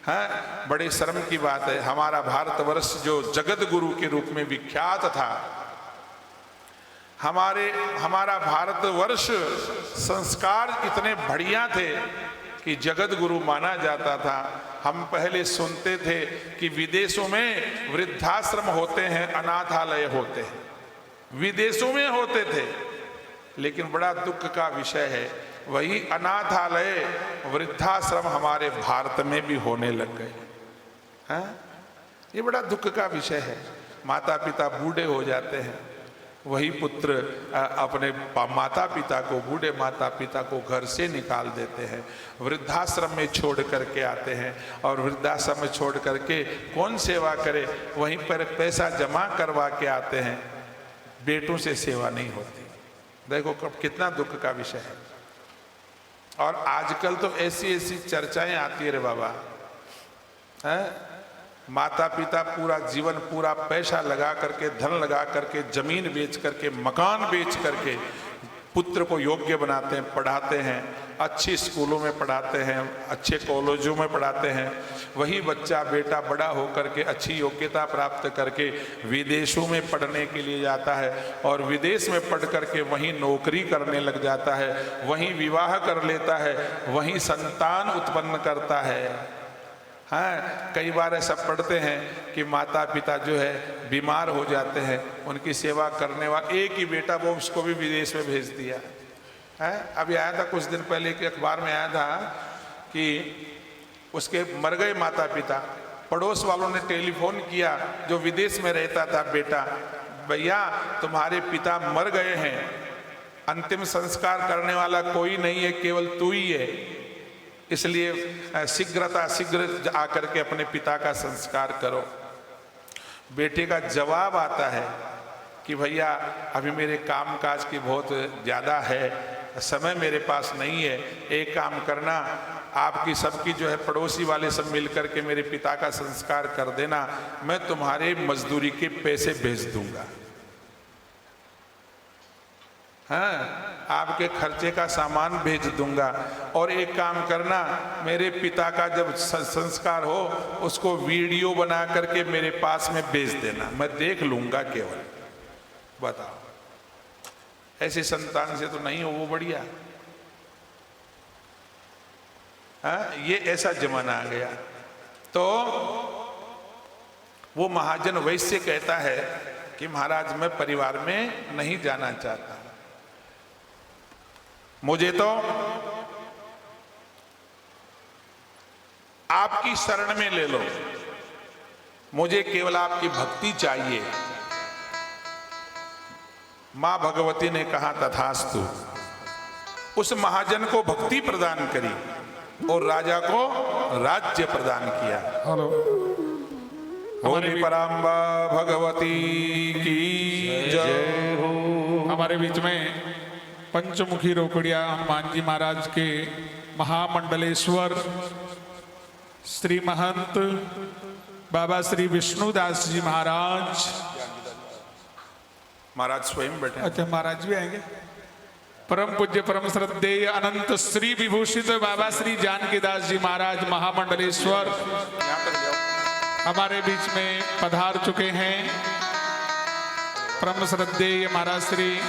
हाँ, बड़े शर्म की बात है, हमारा भारतवर्ष जो जगत गुरु के रूप में विख्यात था, हमारा भारतवर्ष संस्कार इतने बढ़िया थे कि जगत गुरु माना जाता था। हम पहले सुनते थे कि विदेशों में वृद्धाश्रम होते हैं, अनाथालय होते हैं, विदेशों में होते थे, लेकिन बड़ा दुख का विषय है, वही अनाथालय वृद्धाश्रम हमारे भारत में भी होने लग गए हैं। ये बड़ा दुख का विषय है। माता पिता बूढ़े हो जाते हैं, वही पुत्र अपने माता पिता को, बूढ़े माता पिता को घर से निकाल देते हैं, वृद्धाश्रम में छोड़ करके आते हैं, और वृद्धाश्रम में छोड़ करके कौन सेवा करे, वहीं पर पैसा जमा करवा के आते हैं, बेटों से सेवा नहीं होती। देखो कब कितना दुख का विषय है। और आजकल तो ऐसी ऐसी चर्चाएं आती है रे बाबा, है माता पिता पूरा जीवन पूरा पैसा लगा करके, धन लगा करके, जमीन बेच करके, मकान बेच करके पुत्र को योग्य बनाते हैं, पढ़ाते हैं, अच्छी स्कूलों में पढ़ाते हैं, अच्छे कॉलेजों में पढ़ाते हैं। वही बच्चा बेटा बड़ा होकर के अच्छी योग्यता प्राप्त करके विदेशों में पढ़ने के लिए जाता है, और विदेश में पढ़ करके वहीं नौकरी करने लग जाता है, वहीं विवाह कर लेता है, वहीं संतान उत्पन्न करता है। हाँ, कई बार ऐसा पढ़ते हैं कि माता पिता जो है बीमार हो जाते हैं, उनकी सेवा करने वाला एक ही बेटा, वो उसको भी विदेश में भेज दिया है। अभी आया था कुछ दिन पहले कि अखबार में आया था कि उसके मर गए माता पिता, पड़ोस वालों ने टेलीफोन किया, जो विदेश में रहता था बेटा, भैया तुम्हारे पिता मर गए हैं, अंतिम संस्कार करने वाला कोई नहीं है, केवल तू ही है, इसलिए शीघ्र आकर के अपने पिता का संस्कार करो। बेटे का जवाब आता है कि भैया अभी मेरे कामकाज की बहुत ज़्यादा है, समय मेरे पास नहीं है, एक काम करना, आपकी सबकी जो है पड़ोसी वाले सब मिलकर के मेरे पिता का संस्कार कर देना, मैं तुम्हारे मजदूरी के पैसे भेज दूंगा। हाँ, आपके खर्चे का सामान भेज दूंगा, और एक काम करना, मेरे पिता का जब संस्कार हो उसको वीडियो बना करके मेरे पास में भेज देना, मैं देख लूंगा केवल। बताओ, ऐसी संतान से तो नहीं हो वो बढ़िया। हाँ, ये ऐसा जमाना आ गया। तो वो महाजन वैश्य कहता है कि महाराज मैं परिवार में नहीं जाना चाहता, मुझे तो आपकी शरण में ले लो, मुझे केवल आपकी भक्ति चाहिए। मां भगवती ने कहा तथास्तु, उस महाजन को भक्ति प्रदान करी और राजा को राज्य प्रदान किया। हेलो, होली पराम्बा भगवती की जय हो। हमारे बीच में पंचमुखी रोकड़िया हनुमान जी महाराज के महामंडलेश्वर श्री महंत बाबा श्री विष्णुदास जी महाराज, महाराज स्वयं बैठे। अच्छा, महाराज भी आएंगे। परम पूज्य परम श्रद्धेय अनंत श्री विभूषित बाबा श्री जानकीदास जी महाराज महामंडलेश्वर यहाँ तक जाओ। हमारे बीच में पधार चुके हैं। परम श्रद्धेय महाराज श्री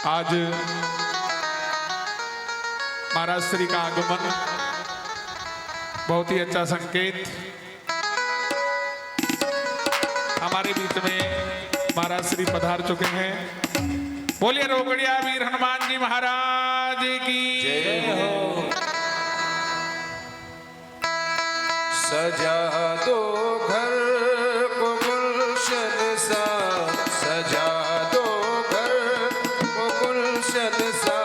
आज महाराज श्री का आगमन बहुत ही अच्छा संकेत। हमारे बीच में महाराज श्री पधार चुके हैं। बोलिए रोकड़िया वीर हनुमान जी महाराज की जय हो। सजा दो घर को गुलशन सा, सजा दो घर को गुलशन सा,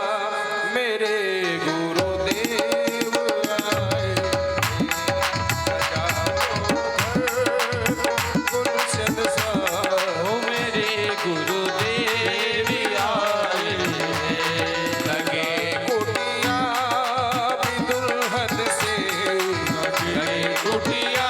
मेरे गुरुदेव आए। सजा दो घर को गुलशन सा, ओ मेरे गुरुदेव आए। लगे कुटिया भी दुल्हन से, लगे कुटिया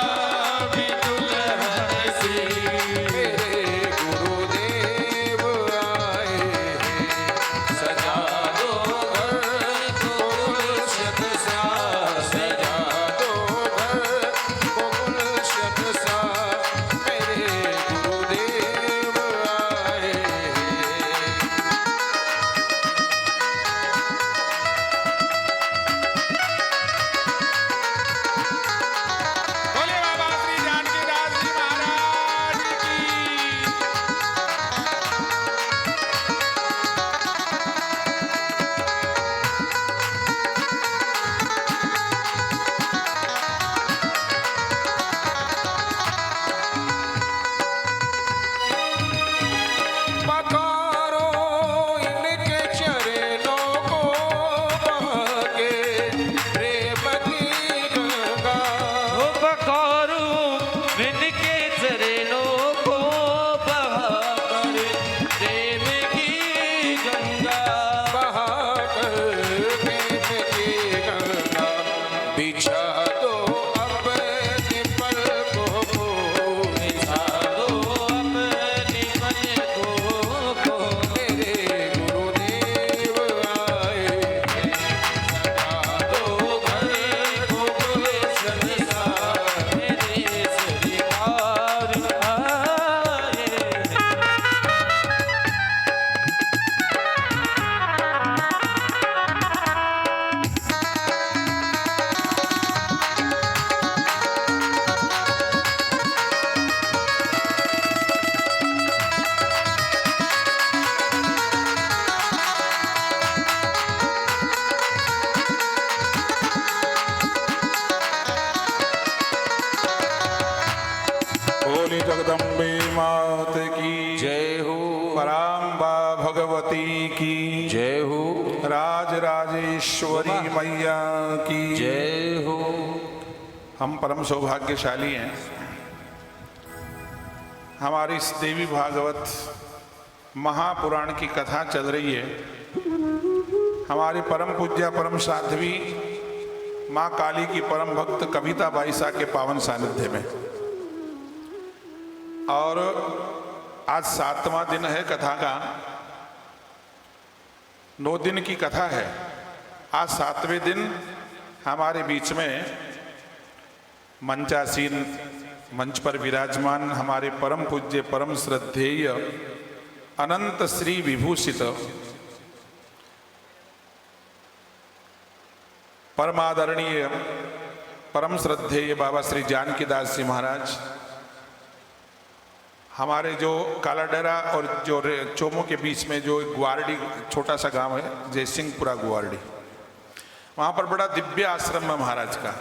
बोली जगदम्बे मात की जय हो पराम्बा भगवती की जय हो राज राजेश्वरी मैया की जय हो। हम परम सौभाग्यशाली हैं। हमारी इस देवी भागवत महापुराण की कथा चल रही है। हमारे परम पूज्य परम साध्वी माँ काली की परम भक्त कविता बाईसा के पावन सानिध्य में, और आज 7वां दिन है कथा का। 9 दिन की कथा है। आज 7वें दिन हमारे बीच में मंचासीन मंच पर विराजमान हमारे परम पूज्य परम श्रद्धेय अनंत श्री विभूषित परमादरणीय परम श्रद्धेय बाबा श्री जानकीदास जी महाराज, हमारे जो कालाडेरा और जो चोमो के बीच में जो ग्वारडी छोटा सा गांव है जयसिंहपुरा ग्वारडी, वहाँ पर बड़ा दिव्य आश्रम है महाराज का,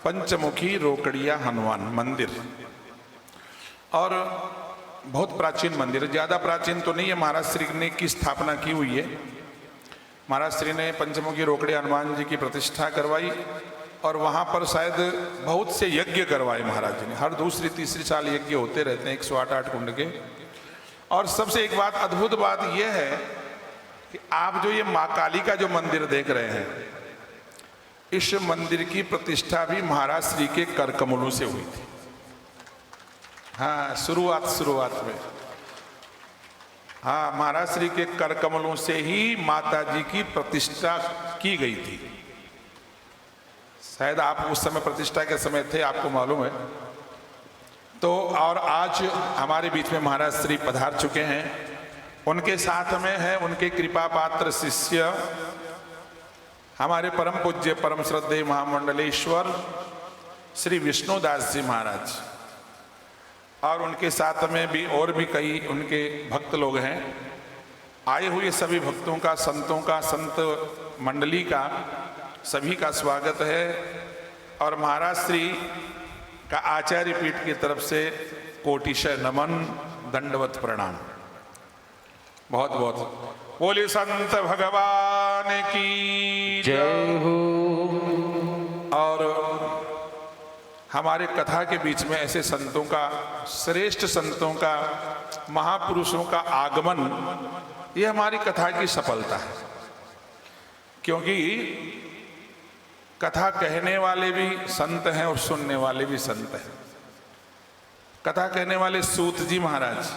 पंचमुखी रोकड़िया हनुमान मंदिर, और बहुत प्राचीन मंदिर है। ज़्यादा प्राचीन तो नहीं है, महाराज श्री ने की स्थापना की हुई है। महाराज श्री ने पंचमुखी रोकड़िया हनुमान जी की प्रतिष्ठा करवाई और वहाँ पर शायद बहुत से यज्ञ करवाए महाराज जी ने। हर दूसरी तीसरी साल यज्ञ होते रहते हैं 108 कुंड के। और सबसे एक बात अद्भुत बात यह है कि आप जो ये माँ काली का जो मंदिर देख रहे हैं, इस मंदिर की प्रतिष्ठा भी महाराज श्री के कर कमलों से हुई थी। हाँ, शुरुआत में हाँ, महाराज श्री के कर कमलों से ही माता जी की प्रतिष्ठा की गई थी। शायद आप उस समय प्रतिष्ठा के समय थे, आपको मालूम है। तो और आज हमारे बीच में महाराज श्री पधार चुके हैं। उनके साथ में है उनके कृपा पात्र शिष्य हमारे परम पूज्य परम श्रद्धेय महामंडलेश्वर श्री विष्णुदास जी महाराज, और उनके साथ में भी और भी कई उनके भक्त लोग हैं। आए हुए सभी भक्तों का, संतों का, संत मंडली का सभी का स्वागत है। और महाराज श्री का आचार्य पीठ की तरफ से कोटिशय नमन, दंडवत प्रणाम। बहुत बहुत बोले संत भगवान की जय हो। और हमारे कथा के बीच में ऐसे संतों का, श्रेष्ठ संतों का, महापुरुषों का आगमन, ये हमारी कथा की सफलता है। क्योंकि कथा कहने वाले भी संत हैं और सुनने वाले भी संत हैं। कथा कहने वाले सूत जी महाराज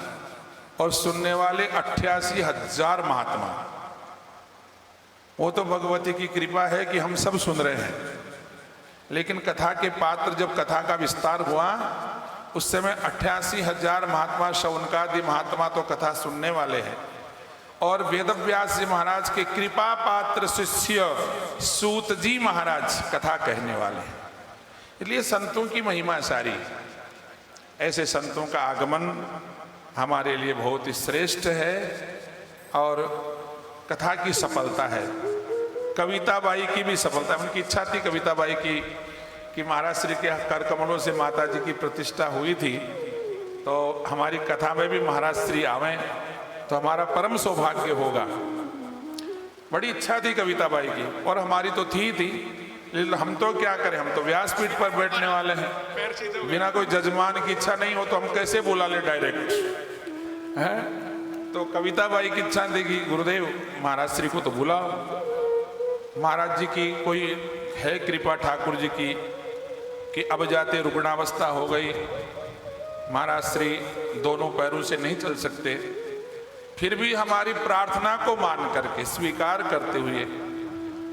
और सुनने वाले 88,000 महात्मा। वो तो भगवती की कृपा है कि हम सब सुन रहे हैं, लेकिन कथा के पात्र जब कथा का विस्तार हुआ उस समय 88,000 महात्मा, शौनकादि महात्मा तो कथा सुनने वाले हैं, और वेदव्यास जी महाराज के कृपा पात्र शिष्य सूत जी महाराज कथा कहने वाले हैं। इसलिए संतों की महिमा सारी। ऐसे संतों का आगमन हमारे लिए बहुत ही श्रेष्ठ है और कथा की सफलता है। कविता बाई की भी सफलता। उनकी इच्छा थी कविता बाई की कि महाराज श्री के कर कमलों से माता जी की प्रतिष्ठा हुई थी, तो हमारी कथा में भी महाराज श्री आवें तो हमारा परम सौभाग्य होगा। बड़ी इच्छा थी कविता बाई की, और हमारी तो थी, लेकिन हम तो क्या करें, हम तो व्यासपीठ पर बैठने वाले हैं। बिना कोई जजमान की इच्छा नहीं हो तो हम कैसे बुला ले डायरेक्ट, है? तो कविता बाई की इच्छा थी कि गुरुदेव महाराज श्री को तो बुलाओ। महाराज जी की कोई है कृपा ठाकुर जी की कि अब जाते रुग्णावस्था हो गई, महाराज श्री दोनों पैरों से नहीं चल सकते। फिर भी हमारी प्रार्थना को मान करके, स्वीकार करते हुए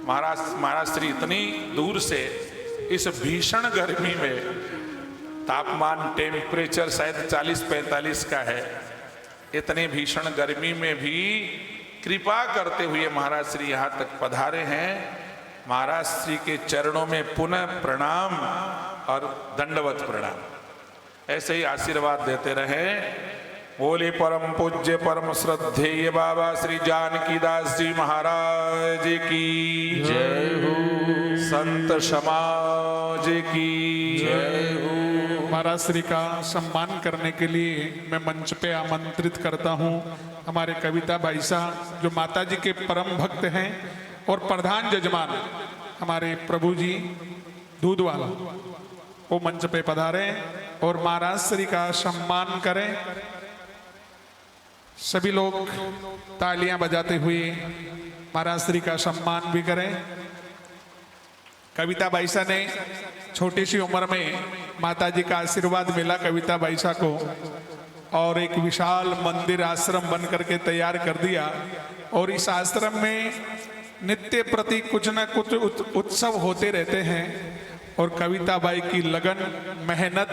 महाराज श्री इतनी दूर से इस भीषण गर्मी में, तापमान टेम्परेचर शायद 40-45 का है, इतने भीषण गर्मी में भी कृपा करते हुए महाराज श्री यहाँ तक पधारे हैं। महाराज श्री के चरणों में पुनः प्रणाम और दंडवत प्रणाम। ऐसे ही आशीर्वाद देते रहे। बोले परम पूज्य परम श्रद्धेय बाबा श्री जानकीदास जी महाराज की जय हो। संत समाज की जय हो। महाराज श्री का सम्मान करने के लिए मैं मंच पे आमंत्रित करता हूं हमारे कविता भाई साहब जो माता जी के परम भक्त हैं और प्रधान जजमान हमारे प्रभु जी दूध वाला, वो मंच पे पधारे और महाराज श्री का सम्मान करें। सभी लोग तालियां बजाते हुए महाराज श्री का सम्मान भी करें। कविता बाईसा ने छोटी सी उम्र में माता जी का आशीर्वाद मिला कविता बाईसा को और एक विशाल मंदिर आश्रम बन करके तैयार कर दिया और इस आश्रम में नित्य प्रति कुछ न कुछ उत्सव होते रहते हैं और कविता बाई की लगन, मेहनत,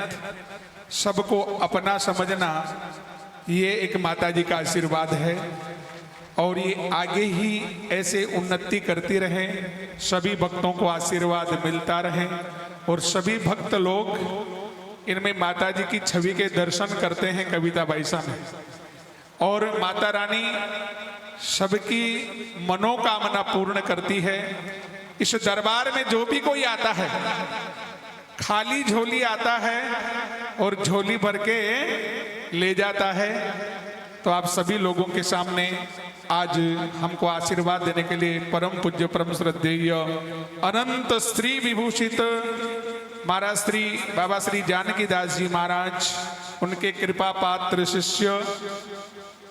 सबको अपना समझना, ये एक माता जी का आशीर्वाद है और ये आगे ही ऐसे उन्नति करती रहे, सभी भक्तों को आशीर्वाद मिलता रहे और सभी भक्त लोग इनमें माता जी की छवि के दर्शन करते हैं कविता बाईसा में। और माता रानी सबकी मनोकामना पूर्ण करती है। इस दरबार में जो भी कोई आता है खाली झोली आता है और झोली भर के ले जाता है। तो आप सभी लोगों के सामने आज हमको आशीर्वाद देने के लिए परम पूज्य परम श्रद्धेय अनंत श्री विभूषित महाराज श्री बाबा श्री जानकी दास जी महाराज, उनके कृपा पात्र शिष्य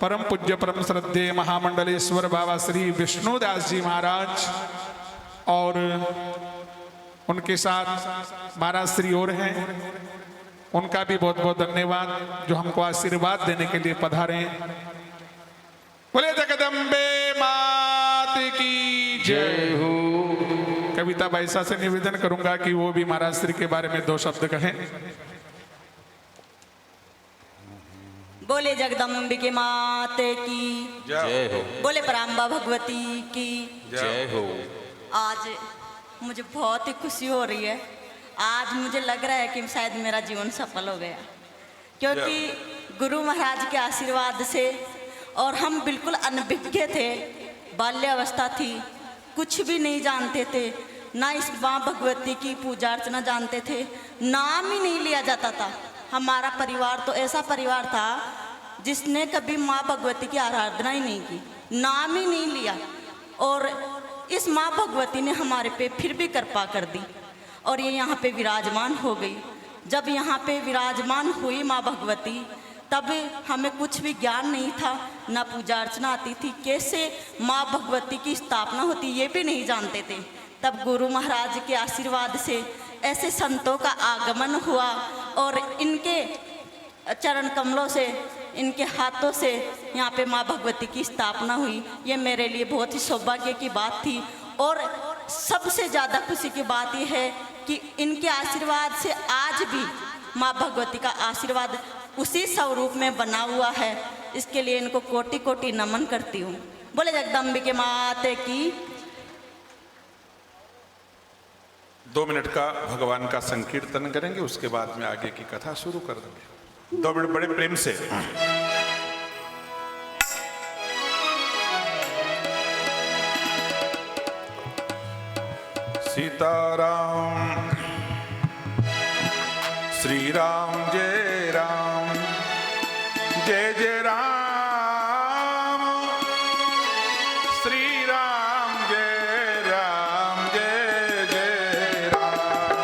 परम पूज्य परम श्रद्धेय महामंडलेश्वर बाबा श्री विष्णुदास जी महाराज और उनके साथ महाराज श्री और हैं, उनका भी बहुत बहुत धन्यवाद जो हमको आशीर्वाद देने के लिए पधारे। बोले जगदम्बे मात की जय हो। कविता बाईसा से निवेदन करूंगा कि वो भी महाराज श्री के बारे में 2 शब्द कहें। बोले जगदम्बिके मात की जय हो। बोले पराम्बा भगवती की जय हो। आज मुझे बहुत ही खुशी हो रही है। आज मुझे लग रहा है कि शायद मेरा जीवन सफल हो गया, क्योंकि गुरु महाराज के आशीर्वाद से, और हम बिल्कुल अनभिज्ञ थे, बाल्यावस्था थी, कुछ भी नहीं जानते थे, ना इस माँ भगवती की पूजा अर्चना जानते थे, नाम ही नहीं लिया जाता था। हमारा परिवार तो ऐसा परिवार था जिसने कभी माँ भगवती की आराधना ही नहीं की, नाम ही नहीं लिया। और इस माँ भगवती ने हमारे पे फिर भी कृपा कर दी और ये यहाँ पे विराजमान हो गई। जब यहाँ पे विराजमान हुई माँ भगवती, तब हमें कुछ भी ज्ञान नहीं था, ना पूजा अर्चना आती थी, कैसे माँ भगवती की स्थापना होती ये भी नहीं जानते थे। तब गुरु महाराज के आशीर्वाद से ऐसे संतों का आगमन हुआ और इनके चरण कमलों से, इनके हाथों से यहाँ पे माँ भगवती की स्थापना हुई। ये मेरे लिए बहुत ही सौभाग्य की बात थी और सबसे ज़्यादा खुशी की बात यह है कि इनके आशीर्वाद से आज भी माँ भगवती का आशीर्वाद उसी स्वरूप में बना हुआ है। इसके लिए इनको कोटि कोटि नमन करती हूँ। बोले जगदम्बिके माते की। 2 मिनट का भगवान का संकीर्तन करेंगे, उसके बाद में आगे की कथा शुरू कर देंगे। 2 मिनट बड़े प्रेम से। सीताराम श्री राम जय राम, जय जय राम, श्री राम जय राम, जय जय राम,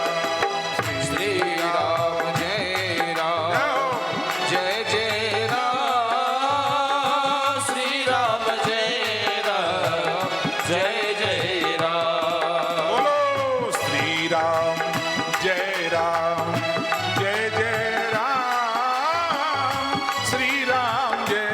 श्री राम जय राम, जय जय राम, श्री राम जय राम, जय जय राम। बोलो श्री राम जय राम, जय जय राम, श्री राम जय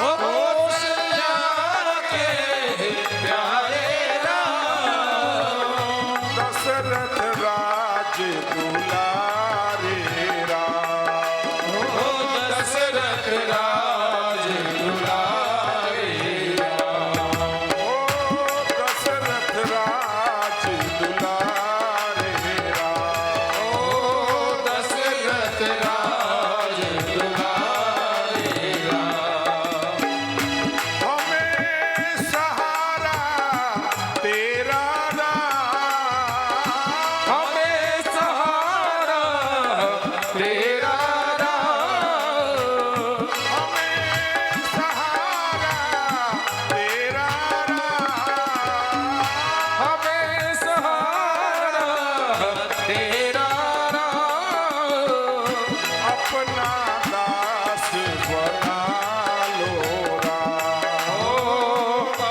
कौशल्या के प्यारे राम, दशरथ राज दुलारे राम। दशरथ राज दुलारे राम, दशरथ राज दुलारे राम। दशरथ राज दुलारे राम, हमें सहारा तेरा राम। हमें सहारा तेरा राम, हमें सहारा तेरा राम। हमें सहारा तेरा राम, अपना दास बना लो राम।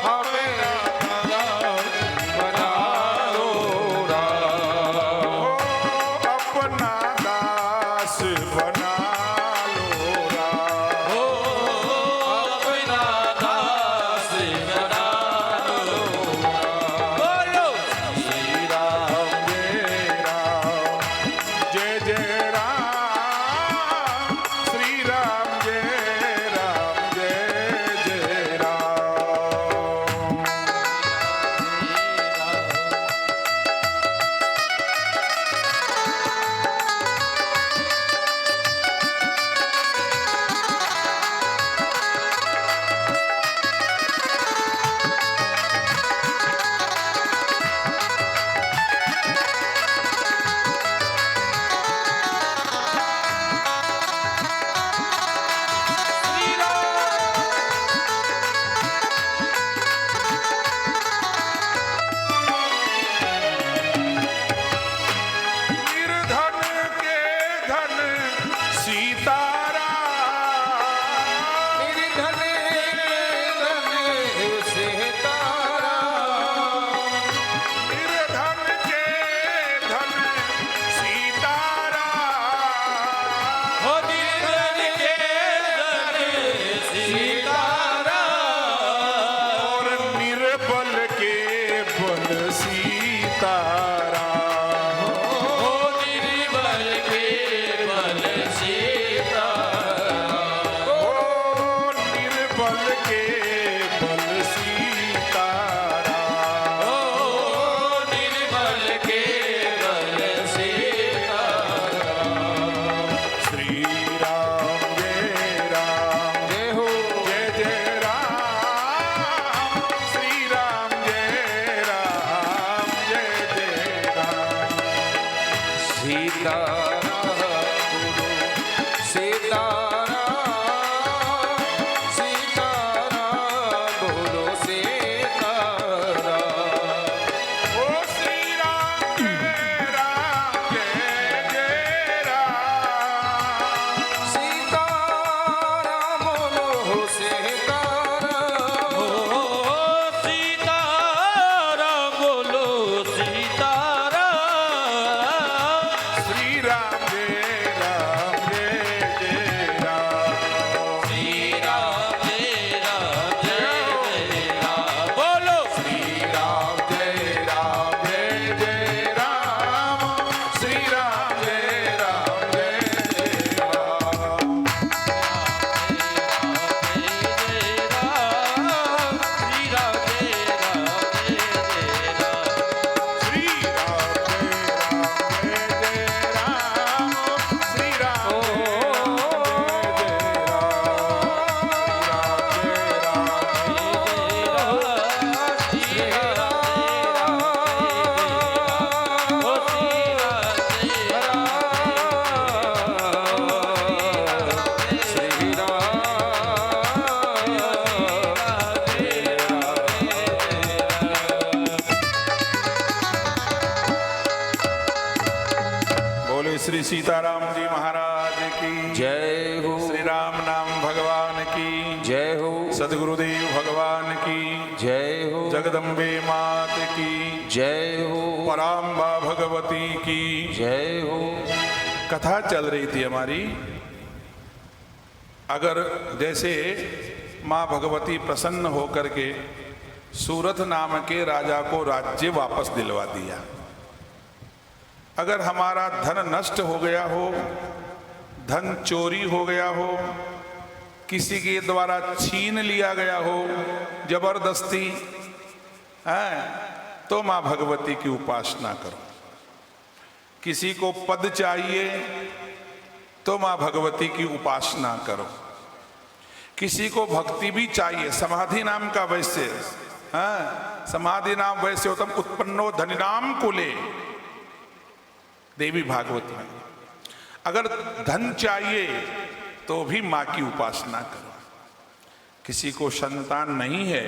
हमें बना लो राम, अपना दास बना लो राम। अपना दास बना लो राम। बोलो श्री राम जय जय राम। श्री राम जय जय राम। श्री निर्धन के धन सीताराम। निर्धन सीतारा, निर्धन के धन सीताराम। हो निर्धन के धन सीतारा, और निर्बल के बल सीताराम। हो निर्बल के बल सीतारा, ओ निर्बल के बल सीताराम। हो निर्बल के बल सीतारा। श्री राम जय हो जय जय राम। श्री राम जय जय राम। सीतारा गुरु सीतारा, सीतारा बोलो सीतारा, ओ श्री राम जय जय राम। सीतारा बोलो सीतारा, सीतारा बोलो सीतारा, श्री राम जय जय राम। श्री राम जय राम, बोलो श्री राम जय जय राम। श्री राम जय जय राम। श्री राम जय जय राम। श्री राम जय बोले श्री सीताराम जी महाराज की जय हो, श्री राम नाम भगवान की जय हो, सदगुरुदेव भगवान की जय हो, जगदम्बे मात की जय हो, पराम्बा भगवती की जय हो। कथा चल रही थी हमारी। अगर जैसे माँ भगवती प्रसन्न होकर के सूरथ नाम के राजा को राज्य वापस दिलवा दिया। अगर हमारा धन नष्ट हो गया हो, धन चोरी हो गया हो, किसी के द्वारा छीन लिया गया हो जबरदस्ती है, तो माँ भगवती की उपासना करो। किसी को पद चाहिए तो माँ भगवती की उपासना करो। किसी को भक्ति भी चाहिए, समाधि नाम का वैसे, हाँ, समाधि नाम वैसे उत्तम उत्पन्नो धनिनाम कुले, देवी भागवत में। अगर धन चाहिए तो भी माँ की उपासना करो। किसी को संतान नहीं है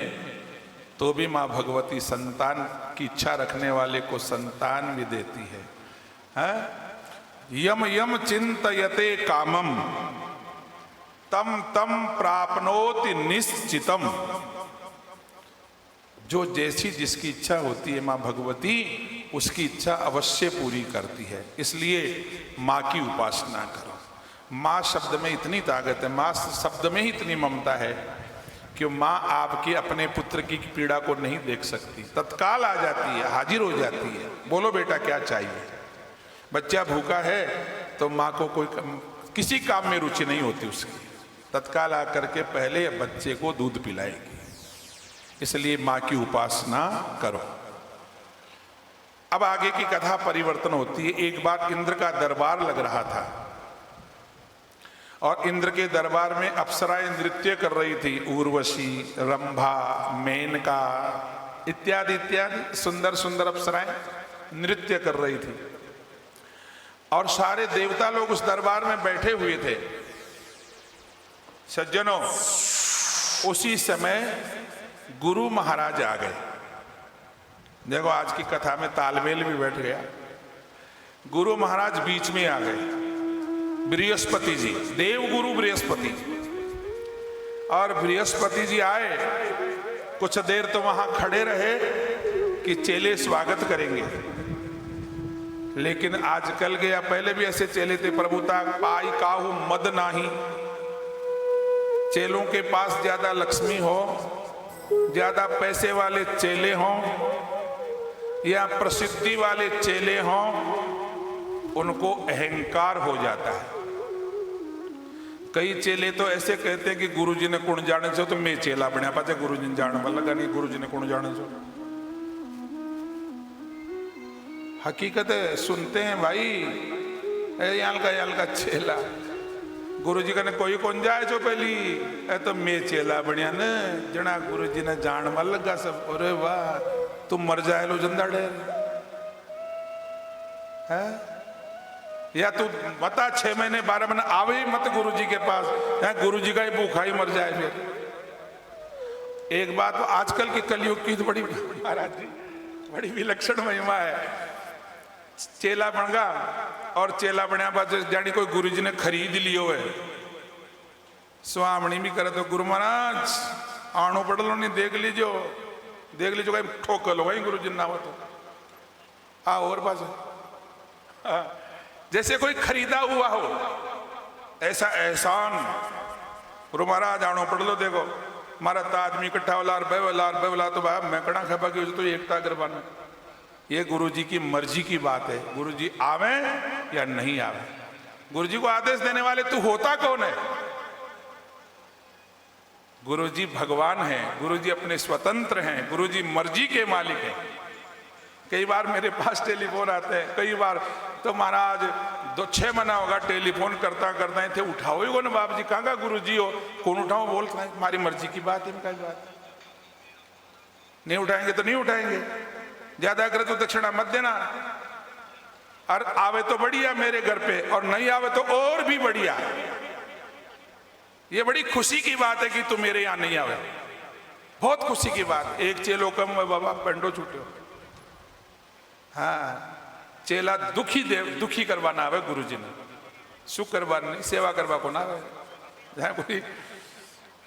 तो भी माँ भगवती संतान की इच्छा रखने वाले को संतान भी देती है, हाँ? यम यम चिंतयते कामम तम तम प्राप्नोति निश्चितम। जो जैसी जिसकी इच्छा होती है माँ भगवती उसकी इच्छा अवश्य पूरी करती है। इसलिए माँ की उपासना करो। माँ शब्द में इतनी ताकत है, माँ शब्द में ही इतनी ममता है कि माँ आपके अपने पुत्र की पीड़ा को नहीं देख सकती, तत्काल आ जाती है, हाजिर हो जाती है। बोलो बेटा क्या चाहिए। बच्चा भूखा है तो माँ को कोई किसी काम में रुचि नहीं होती उसकी, तत्काल आकर के पहले बच्चे को दूध पिलाएगी। इसलिए माँ की उपासना करो। अब आगे की कथा परिवर्तन होती है। एक बार इंद्र का दरबार लग रहा था और इंद्र के दरबार में अप्सराएं नृत्य कर रही थी। उर्वशी, रंभा, मेनका इत्यादि इत्यादि सुंदर सुंदर अप्सराएं नृत्य कर रही थी और सारे देवता लोग उस दरबार में बैठे हुए थे। सज्जनों, उसी समय गुरु महाराज आ गए। देखो आज की कथा में तालमेल भी बैठ गया। गुरु महाराज बीच में आ गए। बृहस्पति जी, देव गुरु बृहस्पति, और बृहस्पति जी आए। कुछ देर तो वहां खड़े रहे कि चेले स्वागत करेंगे, लेकिन आजकल के या पहले भी ऐसे चेले थे। प्रभुता पाई काहू मद नाही। चेलों के पास ज्यादा लक्ष्मी हो, ज्यादा पैसे वाले चेले हों या प्रसिद्धि वाले चेले हों, उनको अहंकार हो जाता है। कई चेले तो ऐसे कहते हैं कि गुरुजी ने कुण जाने छो तो मैं चेला बनया, पाचे गुरुजी ने जाने वाला लगा नहीं, गुरुजी ने कुण जाने छो। हकीकत है, सुनते हैं भाई, याल का चेला गुरुजी का ने कोई कौन जाए जो पहली ए तो मैं चेला बढ़िया न जना गुरुजी ने जान वाल लगा सब। अरे वाह, तुम मर जाए लो जंदा ढेर है, या तू बता 6 महीने 12 महीने आवे ही मत गुरुजी के पास, है गुरुजी का ही भूखा ही मर जाए। फिर एक बात तो आजकल के कलयुग की तो बड़ी महाराज जी बड़ी विलक्षण महिमा है। चेला बन गया और चेला बनया बाद जानी कोई गुरुजी ने खरीद लियो है, सुहामणी भी करे तो गुरु महाराज आनो पड़ लो नहीं, देख लीजियो कहीं ठोक लो भाई गुरुजी ना हो तो आ और पास जैसे कोई खरीदा हुआ हो, ऐसा एहसान। गुरु महाराज आनो पड़ लो, देखो मारा तो आदमी इकट्ठा होला तो भाई मैं कड़ा खबा कि तो एकता करवाना। ये गुरुजी की मर्जी की बात है, गुरुजी आवे या नहीं आवे। गुरुजी को आदेश देने वाले तू होता कौन है? गुरुजी भगवान हैं, गुरुजी अपने स्वतंत्र हैं, गुरुजी मर्जी के मालिक हैं। कई बार मेरे पास टेलीफोन आते हैं, कई बार तो महाराज 2-6 महीना होगा टेलीफोन करता थे, उठाओ ही को ना बाप जी, कहाँ का गुरुजी हो, कौन उठाओ, बोलता है हमारी मर्जी की बात है। इनका बात नहीं उठाएंगे तो नहीं उठाएंगे, ज्यादा करे तो दक्षिणा मत देना, और आवे तो बढ़िया मेरे घर पे, और नहीं आवे तो और भी बढ़िया। ये बड़ी खुशी की बात है कि तू मेरे यहां नहीं आवे, बहुत खुशी की बात। एक चेलो कम है बाबा पेंडो छूटे। हाँ, चेला दुखी करवाना आवे गुरुजी ने, सुख करवा नहीं, सेवा करवा को ना आवे। जहाँ कोई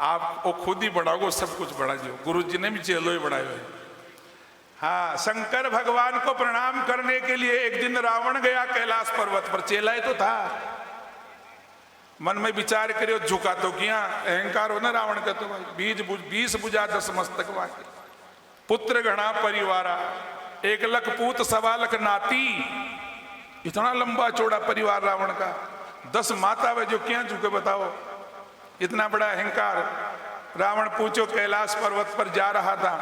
आप वो खुद ही बढ़ाओगे सब कुछ बढ़ा जो, गुरुजी ने भी चेलो ही बढ़ाए हुए। हाँ, शंकर भगवान को प्रणाम करने के लिए एक दिन रावण गया कैलाश पर्वत पर, चेला ही तो था। मन में विचार करियो, झुका तो किया, अहंकार हो ना रावण का, तो भाई 20 बुझा 10 मस्तक वाके, पुत्र घना परिवारा, 1 लख पूत 1.25 लाख नाती, इतना लंबा चौड़ा परिवार रावण का, 10 माता वे जो क्या झुके बताओ, इतना बड़ा अहंकार। रावण पूछो कैलाश पर्वत पर जा रहा था,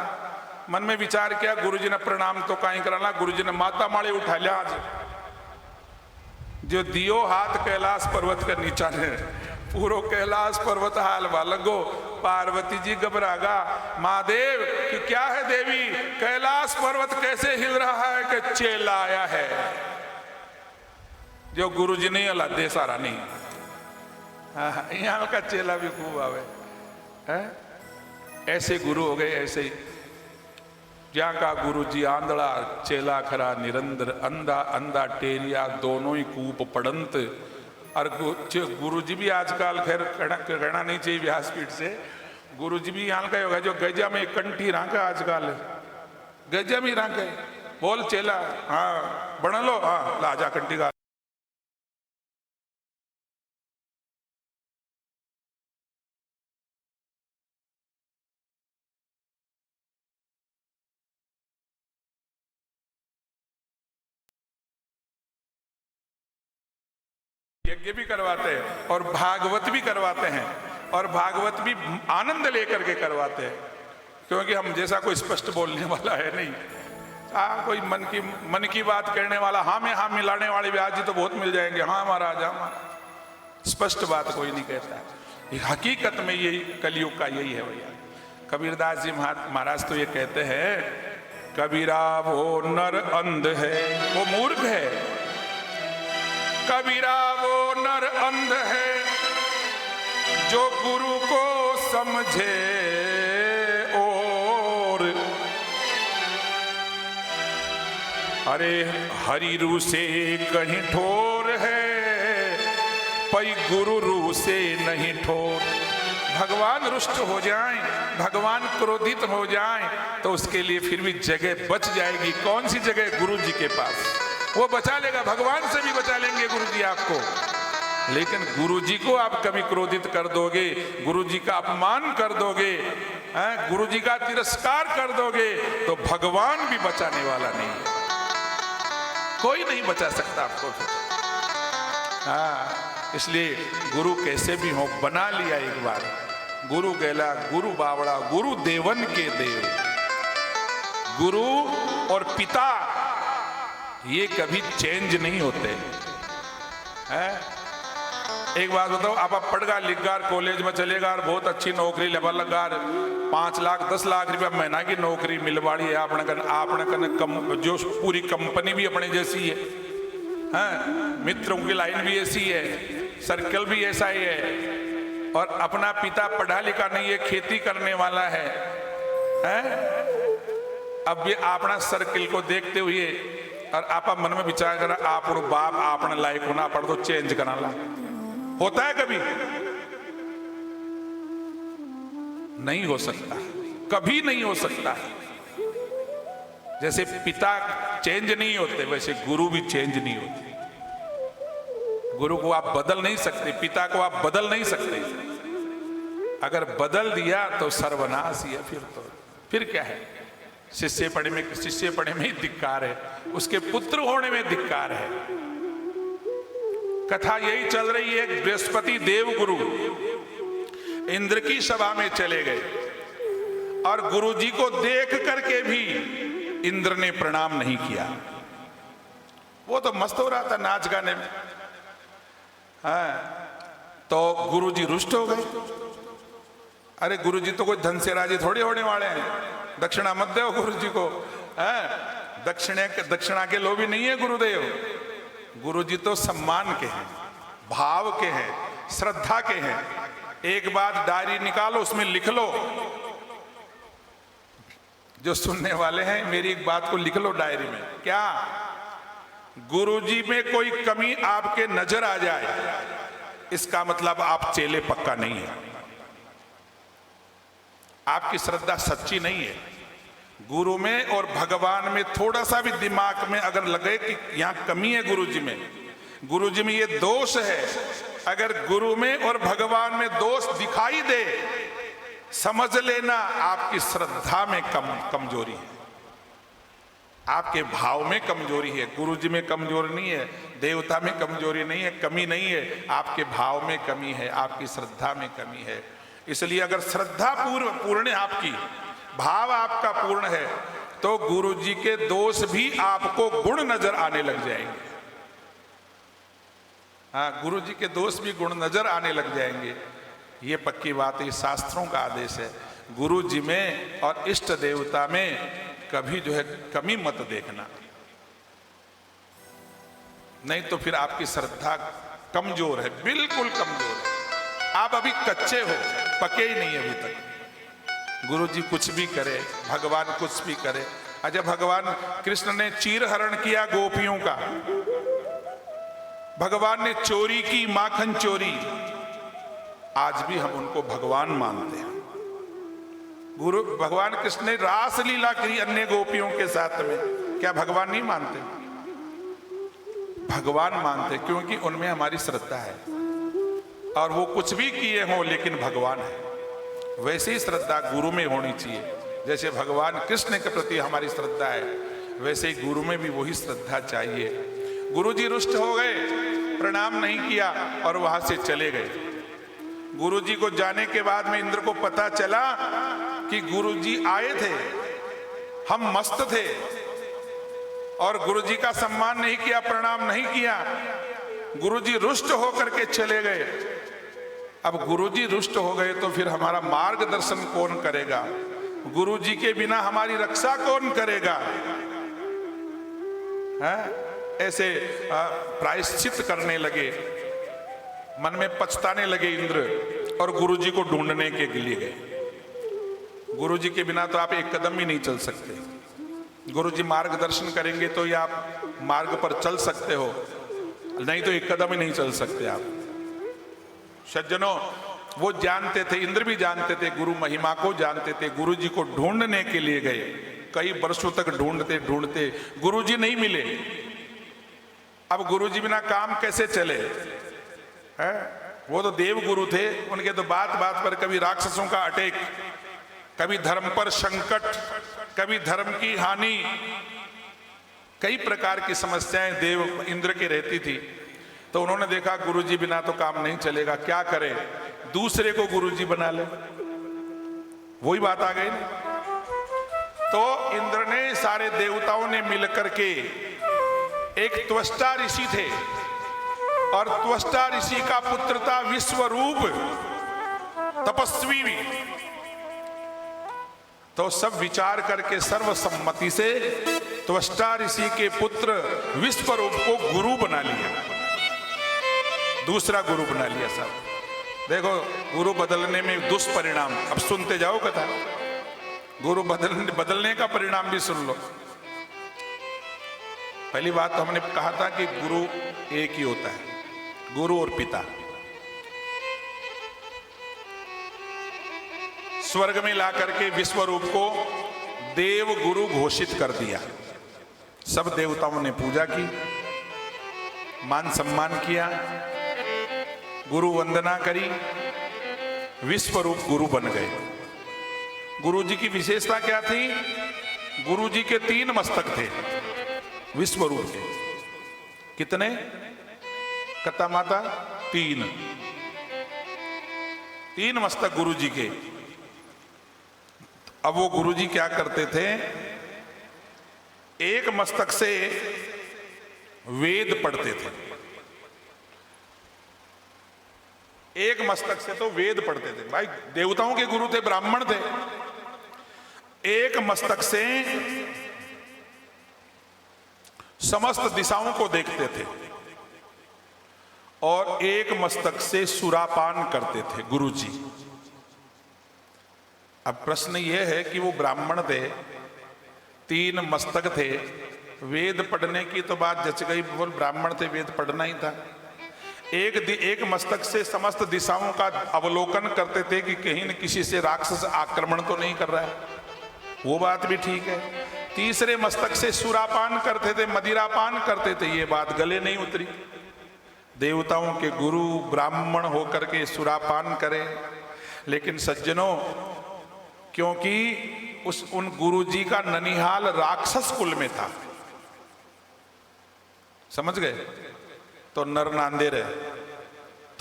मन में विचार किया गुरुजी ने प्रणाम तो कहीं कराना, गुरुजी ने माता माले उठा लिया, आज जो दियो हाथ कैलाश पर्वत का नीचा ने, पूरो कैलाश पर्वत हाल लगो। पार्वती जी घबरागा, महादेव कि क्या है देवी, कैलाश पर्वत कैसे हिल रहा है, कि चेला आया है, जो गुरुजी नहीं अला दे सारा नहीं। यहाँ का चेला भी खूब आवे है, ऐसे गुरु हो गए, ऐसे ही ज्યાં का गुरु जी आंधड़ा चेला खरा निरंतर, अंधा अंधा टेरिया दोनों ही कूप पड़ंत। और गुरु जी भी आजकल खैर कहना नहीं चाहिए व्यासपीठ से, गुरु जी भी यहाँ का होगा जो गजा में कंठी रांका, आजकल गजा में रांका, बोल चेला हाँ बना लो, हाँ लाजा कंठी का। यज्ञ भी करवाते हैं और भागवत भी करवाते हैं, और भागवत भी आनंद लेकर के करवाते हैं, क्योंकि हम जैसा कोई स्पष्ट बोलने वाला है नहीं। कोई मन की बात करने वाला, हाँ में हाँ मिलाने वाले ब्याज जी तो बहुत मिल जाएंगे, हाँ महाराज हाँ महाराज, स्पष्ट बात कोई नहीं कहता है। हकीकत में यही कलयुग का यही है भैया। कबीरदास जी महाराज तो ये कहते हैं, कबीरा वो नर अंध है, वो मूर्ख है, कबीरा वो नर अंध है, जो गुरु को समझे और, अरे हरि रू से कहीं ठोर है, पई गुरु रू से नहीं ठोर। भगवान रुष्ट हो जाएं, भगवान क्रोधित हो जाएं, तो उसके लिए फिर भी जगह बच जाएगी। कौन सी जगह? गुरु जी के पास, वो बचा लेगा, भगवान से भी बचा लेंगे गुरु जी आपको। लेकिन गुरु जी को आप कभी क्रोधित कर दोगे, गुरु जी का अपमान कर दोगे, गुरु जी का तिरस्कार कर दोगे, तो भगवान भी बचाने वाला नहीं है, कोई नहीं बचा सकता आपको। इसलिए गुरु कैसे भी हो बना लिया एक बार, गुरु गैला गुरु बावड़ा, गुरु देवन के देव। गुरु और पिता ये कभी चेंज नहीं होते हैं। एक बात बताओ, आप पढ़गा लिखगार कॉलेज में चलेगा और बहुत अच्छी नौकरी लेवल लगार 5 लाख 10 लाख रुपया महीना की नौकरी मिलवाड़ी है आपने कन जो पूरी कंपनी भी अपने जैसी है, मित्रों की लाइन भी ऐसी है, सर्कल भी ऐसा ही है, और अपना पिता पढ़ा लिखा नहीं है, खेती करने वाला है, अब ये अपना सर्कल को देखते हुए और आप मन में विचार करा, आप बाप आपने लायक होना पड़ तो चेंज कराना होता है? कभी नहीं हो सकता, कभी नहीं हो सकता। जैसे पिता चेंज नहीं होते, वैसे गुरु भी चेंज नहीं होते। गुरु को आप बदल नहीं सकते, पिता को आप बदल नहीं सकते। अगर बदल दिया तो सर्वनाश ही है। फिर क्या है? शिष्य पढ़े में ही धिक्कार है, उसके पुत्र होने में धिक्कार है। कथा यही चल रही है। बृहस्पति देव गुरु इंद्र की सभा में चले गए और गुरु जी को देख करके भी इंद्र ने प्रणाम नहीं किया। वो तो मस्त हो रहा था नाच गाने में, तो गुरु जी रुष्ट हो गए। अरे गुरु जी तो कोई धन से राजी थोड़ी होने वाले हैं, दक्षिणा मत दो गुरु जी को। दक्षिणा के लोभी नहीं है गुरुदेव। गुरु जी तो सम्मान के हैं, भाव के हैं, श्रद्धा के हैं। एक बात डायरी निकालो, उसमें लिख लो, जो सुनने वाले हैं मेरी एक बात को लिख लो डायरी में। क्या? गुरु जी में कोई कमी आपके नजर आ जाए, इसका मतलब आप चेले पक्का नहीं है, आपकी श्रद्धा सच्ची नहीं है। गुरु में और भगवान में थोड़ा सा भी दिमाग में अगर लगे कि यहां कमी है गुरु जी में ये दोष है, अगर गुरु में और भगवान में दोष दिखाई दे, समझ लेना आपकी श्रद्धा में कमजोरी है, आपके भाव में कमजोरी है। गुरु जी में कमजोरी नहीं है, देवता में कमजोरी नहीं है, कमी नहीं है, आपके भाव में कमी है, आपकी श्रद्धा में कमी है। इसलिए अगर श्रद्धा पूर्ण है आपकी, भाव आपका पूर्ण है, तो गुरु जी के दोष भी आपको गुण नजर आने लग जाएंगे। हाँ, गुरु जी के दोष भी गुण नजर आने लग जाएंगे। ये पक्की बात है, शास्त्रों का आदेश है। गुरु जी में और इष्ट देवता में कभी जो है कमी मत देखना, नहीं तो फिर आपकी श्रद्धा कमजोर है, बिल्कुल कमजोर है। आप अभी कच्चे हो, पके ही नहीं अभी तक। गुरु जी कुछ भी करे, भगवान कुछ भी करे। अच्छा, भगवान कृष्ण ने चीरहरण किया गोपियों का, भगवान ने चोरी की, माखन चोरी, आज भी हम उनको भगवान मानते हैं। गुरु भगवान कृष्ण ने रास लीला करी अन्य गोपियों के साथ में, क्या भगवान नहीं मानते? भगवान मानते, क्योंकि उनमें हमारी श्रद्धा है, और वो कुछ भी किए हों लेकिन भगवान है। वैसे ही श्रद्धा गुरु में होनी चाहिए। जैसे भगवान कृष्ण के प्रति हमारी श्रद्धा है, वैसे ही गुरु में भी वही श्रद्धा चाहिए। गुरु जी रुष्ट हो गए, प्रणाम नहीं किया और वहां से चले गए। गुरु जी को जाने के बाद में इंद्र को पता चला कि गुरु जी आए थे, हम मस्त थे, और गुरु जी का सम्मान नहीं किया, प्रणाम नहीं किया। गुरु जी रुष्ट होकर के चले गए। अब गुरु जी रुष्ट हो गए तो फिर हमारा मार्गदर्शन कौन करेगा? गुरु जी के बिना हमारी रक्षा कौन करेगा? ऐसे प्रायश्चित करने लगे, मन में पछताने लगे इंद्र, और गुरु जी को ढूंढने के लिए गए। गुरु जी के बिना तो आप एक कदम भी नहीं चल सकते। गुरु जी मार्गदर्शन करेंगे तो ये आप मार्ग पर चल सकते हो, नहीं तो एक कदम ही नहीं चल सकते आप। सज्जनों, वो जानते थे, इंद्र भी जानते थे, गुरु महिमा को जानते थे। गुरु जी को ढूंढने के लिए गए, कई वर्षों तक ढूंढते ढूंढते गुरु जी नहीं मिले। अब गुरु जी बिना काम कैसे चले? है, वो तो देव गुरु थे, उनके तो बात बात पर कभी राक्षसों का अटैक, कभी धर्म पर संकट, कभी धर्म की हानि, कई प्रकार की समस्याएं देव इंद्र के रहती थी। तो उन्होंने देखा गुरु जी बिना तो काम नहीं चलेगा, क्या करें? दूसरे को गुरु जी बना ले। वही बात आ गई ना। तो इंद्र ने, सारे देवताओं ने मिलकर के, एक त्वष्टा ऋषि थे, और त्वष्टा ऋषि का पुत्र था विश्वरूप, तपस्वी भी। तो सब विचार करके सर्वसम्मति से त्वष्टा ऋषि के पुत्र विश्वरूप को गुरु बना लिया, दूसरा गुरु बना लिया। सब देखो, गुरु बदलने में दुष्परिणाम, अब सुनते जाओ कथा। गुरु बदलने का परिणाम भी सुन लो। पहली बात तो हमने कहा था कि गुरु एक ही होता है, गुरु और पिता। स्वर्ग में ला करके विश्वरूप को देव गुरु घोषित कर दिया। सब देवताओं ने पूजा की, मान सम्मान किया, गुरु वंदना करी, विश्वरूप गुरु बन गए। गुरु जी की विशेषता क्या थी? गुरु जी के 3 मस्तक थे विश्वरूप के। कितने? कथा माता 3 मस्तक गुरु जी के। अब वो गुरु जी क्या करते थे? एक मस्तक से वेद पढ़ते थे, एक मस्तक से तो वेद पढ़ते थे। भाई, देवताओं के गुरु थे, ब्राह्मण थे। एक मस्तक से समस्त दिशाओं को देखते थे, और एक मस्तक से सुरापान करते थे गुरु जी। अब प्रश्न यह है कि वो ब्राह्मण थे, 3 मस्तक थे, वेद पढ़ने की तो बात जच गई, वो ब्राह्मण थे, वेद पढ़ना ही था। एक मस्तक से समस्त दिशाओं का अवलोकन करते थे कि कहीं न किसी से राक्षस आक्रमण तो नहीं कर रहा है, वो बात भी ठीक है। तीसरे मस्तक से सुरापान करते थे, मदिरापान करते थे, ये बात गले नहीं उतरी। देवताओं के गुरु ब्राह्मण होकर के सुरापान करें। लेकिन सज्जनों, क्योंकि उन गुरुजी का ननिहाल राक्षस कुल में था, समझ गए, तो नर नांदेर है,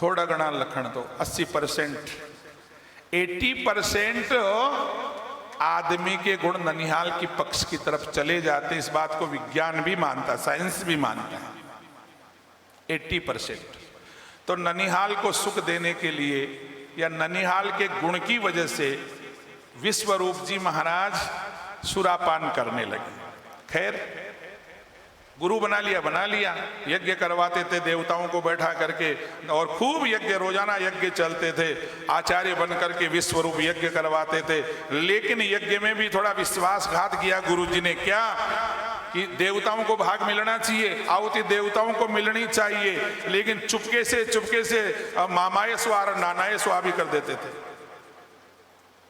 थोड़ा घना लखन तो 80%, 80% आदमी के गुण ननिहाल की पक्ष की तरफ चले जाते। इस बात को विज्ञान भी मानता, साइंस भी मानता है। 80%। तो ननिहाल को सुख देने के लिए या ननिहाल के गुण की वजह से विश्वरूप जी महाराज सुरापान करने लगे। खैर, गुरु बना लिया, यज्ञ करवाते थे देवताओं को बैठा करके, और खूब यज्ञ, रोजाना यज्ञ चलते थे। आचार्य बन करके विश्वरूप यज्ञ करवाते थे। लेकिन यज्ञ में भी थोड़ा विश्वासघात किया गुरुजी ने। क्या कि देवताओं को भाग मिलना चाहिए, आहुति देवताओं को मिलनी चाहिए, लेकिन चुपके से मामाए स्वा और नानाए स्वा भी कर देते थे।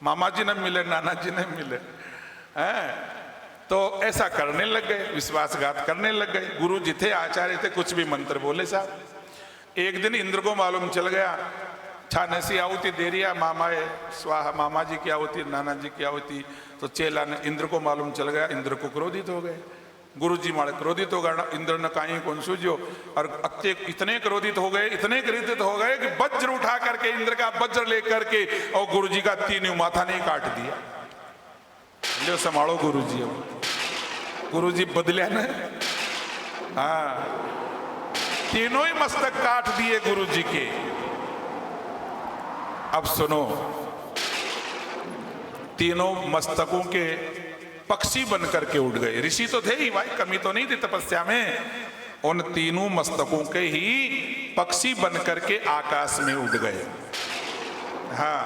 मामा जी ने मिले, नाना जी ने मिले, हैं? तो ऐसा करने लग गए, विश्वासघात करने लग गए। गुरु जी थे, आचार्य थे, कुछ भी मंत्र बोले साहब। एक दिन इंद्र को मालूम चल गया, छानसी आहुति दे रिया, मामाए स्वाहा, मामा जी की आहुति, नाना जी की आहुति। तो चेला ने, इंद्र को मालूम चल गया, इंद्र को क्रोधित हो गए। गुरु जी मारे क्रोधित हो गए, इंद्र ने कहीं कौन सूझो, और इतने क्रोधित हो गए कि वज्र उठा करके, इंद्र का वज्र लेकर के, और गुरु जी का तीनों माथा नहीं काट दिया। लो संभालो गुरु जी, गुरु जी बदले न, हाँ, तीनों ही मस्तक काट दिए गुरु जी के। अब सुनो, तीनों मस्तकों के पक्षी बनकर के उड़ गए। ऋषि तो थे ही भाई, कमी तो नहीं थी तपस्या में। उन तीनों मस्तकों के ही पक्षी बनकर के आकाश में उड़ गए। हाँ,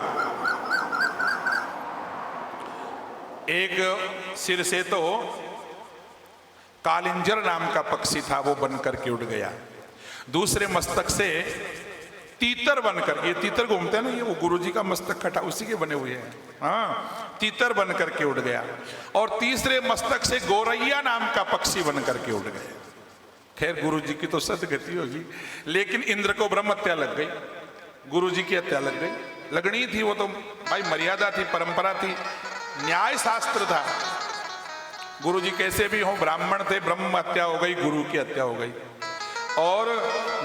एक सिर से तो कालिंजर नाम का पक्षी था, वो बनकर के उड़ गया। दूसरे मस्तक से तीतर बनकर, ये तीतर घूमते हैं ना, ये वो गुरुजी का मस्तक कटा, उसी के बने हुए हैं। हाँ, तीतर बनकर के उड़ गया। और तीसरे मस्तक से गोरैया नाम का पक्षी बनकर के उड़ गए। खैर, गुरुजी की तो सदगति होगी, लेकिन इंद्र को ब्रह्म हत्या लग गई, गुरुजी की हत्या लग गई। लगनी थी, वो तो भाई मर्यादा थी, परंपरा थी, न्याय शास्त्र था। गुरुजी कैसे भी हो, ब्राह्मण थे, ब्रह्म हत्या हो गई, गुरु की हत्या हो गई। और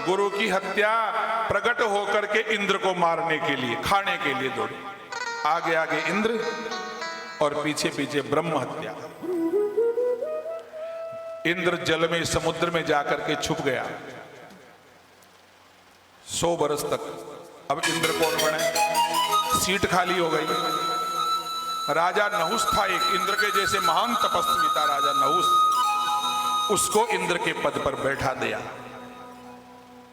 गुरु की हत्या प्रकट होकर के इंद्र को मारने के लिए, खाने के लिए दौड़े। आगे आगे इंद्र और पीछे पीछे ब्रह्म हत्या। इंद्र जल में, समुद्र में जाकर के छुप गया 100 बरस तक। अब इंद्र कौन बने? सीट खाली हो गई। राजा नहुस था एक, इंद्र के जैसे महान तपस्वी था राजा नहुस, उसको इंद्र के पद पर बैठा दिया।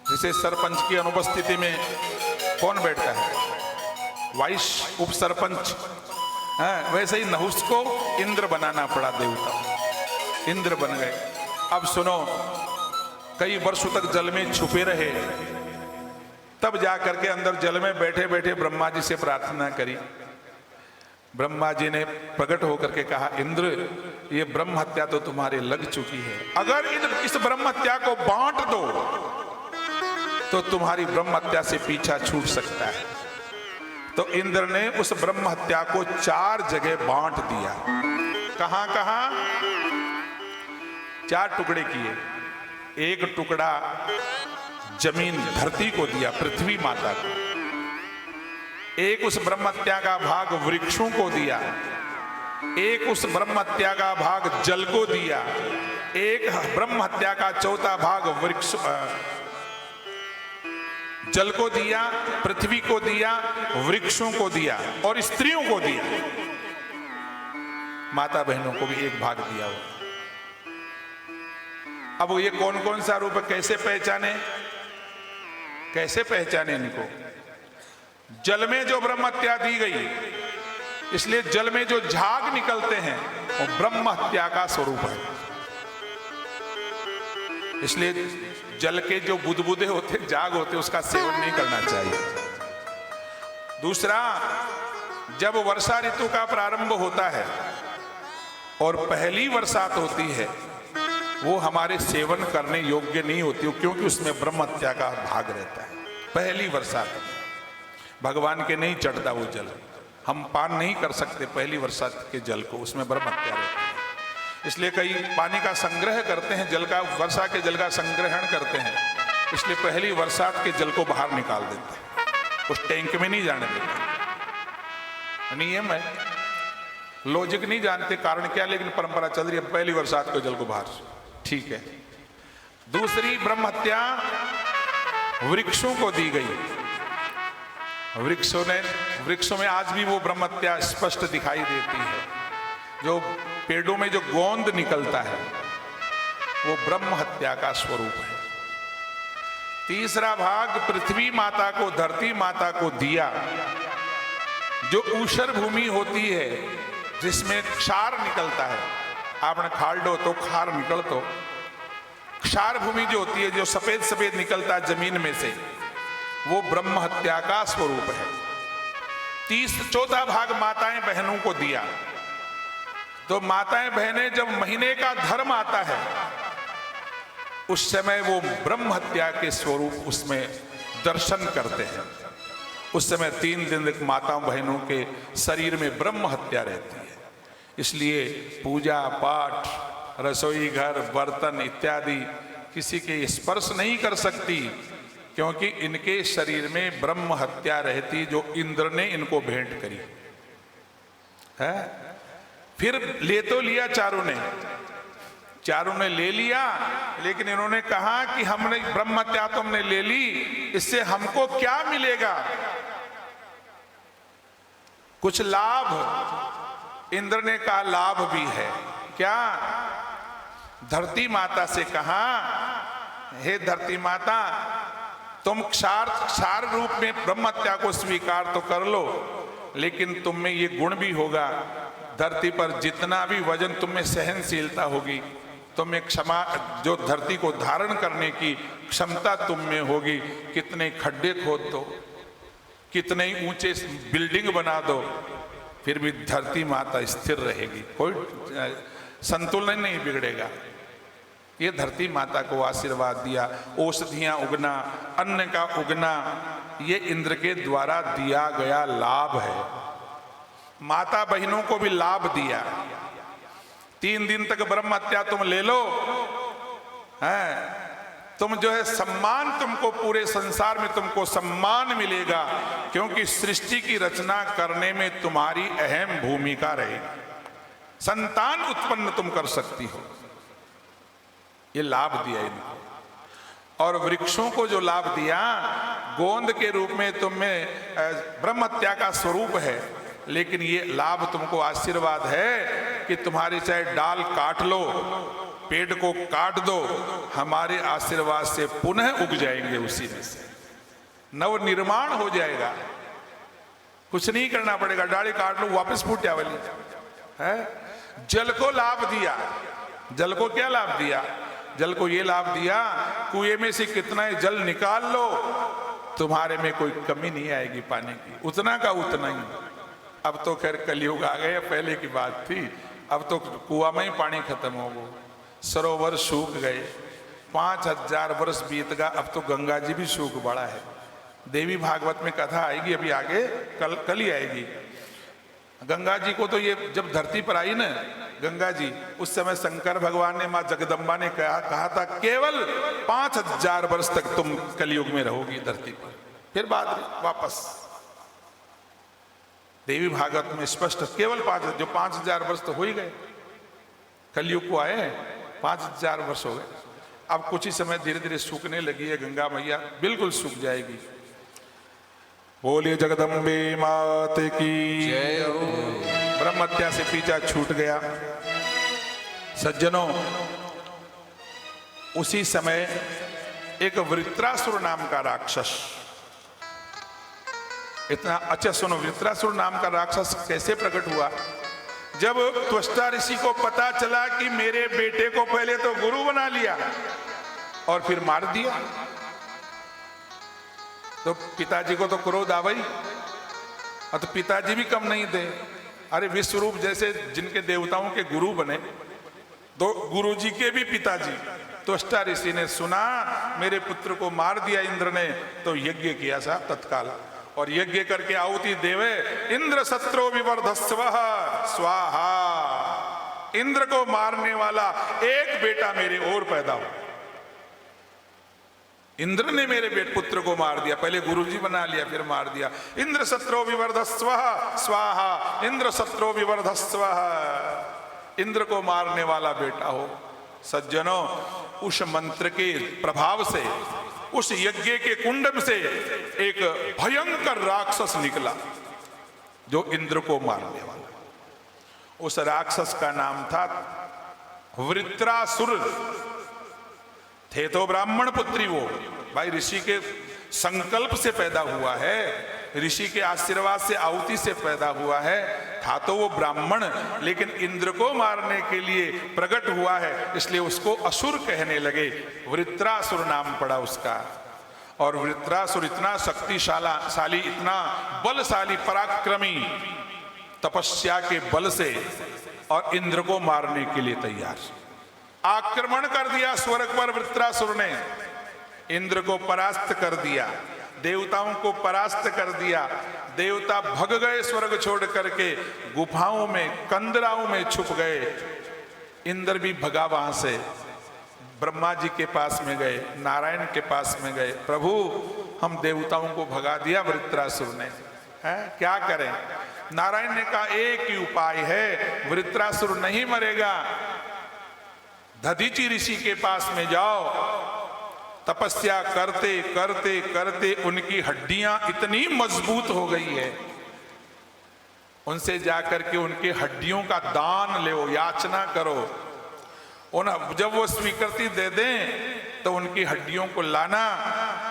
जिसे सरपंच की अनुपस्थिति में कौन बैठता है? वाइस उप सरपंच। वैसे ही नहुस को इंद्र बनाना पड़ा, देवता इंद्र बन गए। अब सुनो, कई वर्षों तक जल में छुपे रहे, तब जाकर के अंदर जल में बैठे बैठे ब्रह्मा जी से प्रार्थना करी। ब्रह्मा जी ने प्रकट होकर के कहा, इंद्र, ये ब्रह्म हत्या तो तुम्हारे लग चुकी है, अगर इस ब्रह्म हत्या को बांट दो तो तुम्हारी ब्रह्म हत्या से पीछा छूट सकता है। तो इंद्र ने उस ब्रह्म हत्या को 4 जगह बांट दिया। कहां कहां? 4 टुकड़े किए। एक टुकड़ा जमीन धरती को दिया, पृथ्वी माता को। एक उस ब्रह्म हत्या का भाग वृक्षों को दिया। एक उस ब्रह्म हत्या का भाग जल को दिया। एक ब्रह्म हत्या का चौथा भाग वृक्ष जल को दिया, पृथ्वी को दिया, वृक्षों को दिया और स्त्रियों को दिया। माता बहनों को भी एक भाग दिया हुआ। अब ये कौन कौन सा रूप है, कैसे पहचाने? कैसे पहचाने इनको? जल में जो ब्रह्म हत्या दी गई, इसलिए जल में जो झाग निकलते हैं वो ब्रह्म हत्या का स्वरूप है। इसलिए जल के जो बुदबुदे होते, झाग होते, उसका सेवन नहीं करना चाहिए। दूसरा, जब वर्षा ऋतु का प्रारंभ होता है और पहली बरसात होती है वो हमारे सेवन करने योग्य नहीं होती, क्योंकि उसमें ब्रह्म हत्या का भाग रहता है। पहली बरसात भगवान के नहीं चढ़ता वो जल, हम पान नहीं कर सकते पहली बरसात के जल को, उसमें ब्रह्म हत्या रहती है। इसलिए कई पानी का संग्रह करते हैं, जल का, वर्षा के जल का संग्रहण करते हैं, इसलिए पहली बरसात के जल को बाहर निकाल देते हैं, उस टैंक में नहीं जाने देते। नियम है, लॉजिक नहीं जानते कारण क्या, लेकिन परंपरा चल रही है पहली बरसात के जल को बाहर, ठीक है। दूसरी ब्रह्म हत्या वृक्षों को दी गई। वृक्षों में आज भी वो ब्रह्म हत्या स्पष्ट दिखाई देती है। जो पेड़ों में जो गोंद निकलता है वो ब्रह्म हत्या का स्वरूप है। तीसरा भाग पृथ्वी माता को, धरती माता को दिया। जो ऊषर भूमि होती है जिसमें क्षार निकलता है, आपने खाल डो तो खार निकल, तो क्षार भूमि जो होती है, जो सफेद सफेद निकलता है जमीन में से, वो ब्रह्म हत्या का स्वरूप है। चौथा भाग माताएं बहनों को दिया। तो माताएं बहनें जब महीने का धर्म आता है उस समय वो ब्रह्म हत्या के स्वरूप उसमें दर्शन करते हैं। उस समय 3 दिन तक माताओं बहनों के शरीर में ब्रह्म हत्या रहती है। इसलिए पूजा पाठ, रसोई घर, बर्तन इत्यादि किसी के स्पर्श नहीं कर सकती, क्योंकि इनके शरीर में ब्रह्म हत्या रहती, जो इंद्र ने इनको भेंट करी है। फिर ले तो लिया चारों ने ले लिया, लेकिन इन्होंने कहा कि हमने ब्रह्म हत्या तो हमने ले ली, इससे हमको क्या मिलेगा? कुछ लाभ। इंद्र ने कहा लाभ भी है। क्या? धरती माता से कहा, हे धरती माता, तुम क्षार रूप में ब्रह्म हत्या को स्वीकार तो कर लो, लेकिन तुम में ये गुण भी होगा, धरती पर जितना भी वजन तुम में सहनशीलता होगी, तुम में क्षमा, जो धरती को धारण करने की क्षमता तुम में होगी, कितने खड्डे खोद दो, कितने ही ऊंचे बिल्डिंग बना दो, फिर भी धरती माता स्थिर रहेगी, कोई संतुलन नहीं बिगड़ेगा। ये धरती माता को आशीर्वाद दिया। औषधियां उगना, अन्न का उगना, ये इंद्र के द्वारा दिया गया लाभ है। माता बहनों को भी लाभ दिया। 3 दिन तक ब्रह्म हत्या तुम ले लो, हैं, तुम जो है सम्मान, तुमको पूरे संसार में तुमको सम्मान मिलेगा, क्योंकि सृष्टि की रचना करने में तुम्हारी अहम भूमिका रहेगी। संतान उत्पन्न तुम कर सकती हो। ये लाभ दिया इनको। और वृक्षों को जो लाभ दिया, गोंद के रूप में तुम्हें ब्रह्म हत्या का स्वरूप है, लेकिन ये लाभ तुमको आशीर्वाद है कि तुम्हारी चाहे डाल काट लो, पेड़ को काट दो, हमारे आशीर्वाद से पुनः उग जाएंगे, उसी में से नव निर्माण हो जाएगा। कुछ नहीं करना पड़ेगा, डाली काट लो वापस फूट वाली है। जल को लाभ दिया। जल को क्या लाभ दिया? जल को ये लाभ दिया, कुएं में से कितना जल निकाल लो, तुम्हारे में कोई कमी नहीं आएगी पानी की, उतना का उतना ही। अब तो खैर कलयुग आ गया, पहले की बात थी, अब तो कुआं में ही पानी खत्म हो गया, सरोवर सूख गए, 5000 वर्ष बीत गया, अब तो गंगा जी भी सूख पड़ा है। देवी भागवत में कथा आएगी अभी आगे, कल ही आएगी। गंगा जी को तो ये जब धरती पर आई ना गंगा जी, उस समय शंकर भगवान ने, माँ जगदम्बा ने कहा था केवल 5000 वर्ष तक तुम कलयुग में रहोगी धरती पर, फिर बाद वापस। देवी भागवत में स्पष्ट केवल 5000 वर्ष तो हो ही गए, कलयुग को आए 5000 वर्ष हो गए। अब कुछ ही समय धीरे धीरे सूखने लगी है गंगा मैया, बिल्कुल सूख जाएगी। बोलिए जगदम्बे मात की जय हो। ब्रह्म हत्या से पीछा छूट गया। सज्जनों, उसी समय एक वृत्रासुर नाम का राक्षस, इतना अच्छा सुनो, वृत्रासुर नाम का राक्षस कैसे प्रकट हुआ? जब त्वष्टा ऋषि को पता चला कि मेरे बेटे को पहले तो गुरु बना लिया और फिर मार दिया, तो पिताजी को तो क्रोध आ गई। और तो पिताजी भी कम नहीं थे। अरे विश्वरूप जैसे जिनके देवताओं के गुरु बने, तो गुरुजी के भी पिताजी त्वष्टा ऋषि ने सुना मेरे पुत्र को मार दिया इंद्र ने, तो यज्ञ किया साहब तत्काल, और यज्ञ करके आहुति देवे इंद्र शत्रु विवर्धस्व स्वाहा, इंद्र को मारने वाला एक बेटा मेरे और पैदा हो। इंद्र ने मेरे पुत्र को मार दिया, पहले गुरुजी बना लिया फिर मार दिया। इंद्र शत्रु विवर्धस्व स्वाहा, इंद्र शत्रु विवर्धस्व, इंद्र को मारने वाला बेटा हो। सज्जनों, उस मंत्र के प्रभाव से, उस यज्ञ के कुंड से एक भयंकर राक्षस निकला जो इंद्र को मारने वाला। उस राक्षस का नाम था वृत्रासुर। थे तो ब्राह्मण पुत्री वो, भाई ऋषि के संकल्प से पैदा हुआ है, ऋषि के आशीर्वाद से आहुति से पैदा हुआ है। था तो वो ब्राह्मण, लेकिन इंद्र को मारने के लिए प्रकट हुआ है, इसलिए उसको असुर कहने लगे। वृत्रासुर नाम पड़ा उसका। और वृत्रासुर इतना शक्तिशाली, इतना बलशाली, पराक्रमी, तपस्या के बल से और इंद्र को मारने के लिए तैयार। आक्रमण कर दिया स्वर्ग पर वृत्रासुर ने, इंद्र को परास्त कर दिया, देवताओं को परास्त कर दिया। देवता भग गए स्वर्ग छोड़ करके, गुफाओं में, कंदराओं में छुप गए। इंद्र भी भगा वहां से, ब्रह्मा जी के पास में गए, नारायण के पास में गए। प्रभु, हम देवताओं को भगा दिया वृत्रासुर ने, है क्या करें? नारायण ने कहा एक ही उपाय है, वृत्रासुर नहीं मरेगा। दधीचि ऋषि के पास में जाओ, तपस्या करते करते करते उनकी हड्डियां इतनी मजबूत हो गई है, उनसे जाकर के उनके हड्डियों का दान लो, याचना करो। जब वो स्वीकृति दे दें तो उनकी हड्डियों को लाना,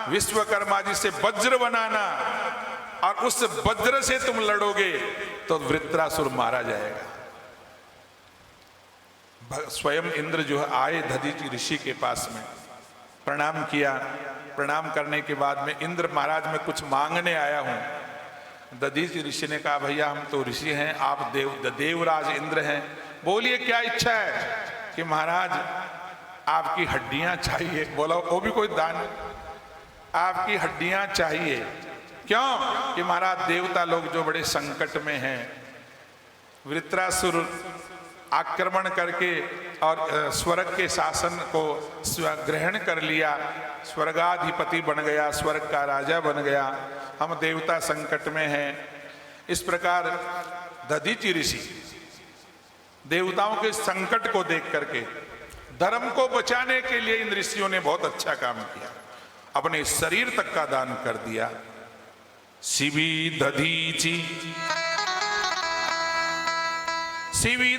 विश्वकर्मा जी से वज्र बनाना, और उस वज्र से तुम लड़ोगे तो वृत्रासुर मारा जाएगा। स्वयं इंद्र जो है आए दधीचि ऋषि के पास में, प्रणाम किया। प्रणाम करने के बाद में, इंद्र महाराज मैं कुछ मांगने आया हूं। दधीचि ऋषि ने कहा भैया हम तो ऋषि हैं, आप देवराज इंद्र हैं, बोलिए क्या इच्छा है? कि महाराज आपकी हड्डियां चाहिए। बोला वो भी कोई दान? आपकी हड्डियां चाहिए। क्यों? कि महाराज देवता लोग जो बड़े संकट में हैं, वृत्रासुर आक्रमण करके और स्वर्ग के शासन को ग्रहण कर लिया, स्वर्गाधिपति बन गया, स्वर्ग का राजा बन गया, हम देवता संकट में हैं। इस प्रकार दधीचि ऋषि देवताओं के संकट को देख करके धर्म को बचाने के लिए इन ऋषियों ने बहुत अच्छा काम किया, अपने शरीर तक का दान कर दिया। शिवी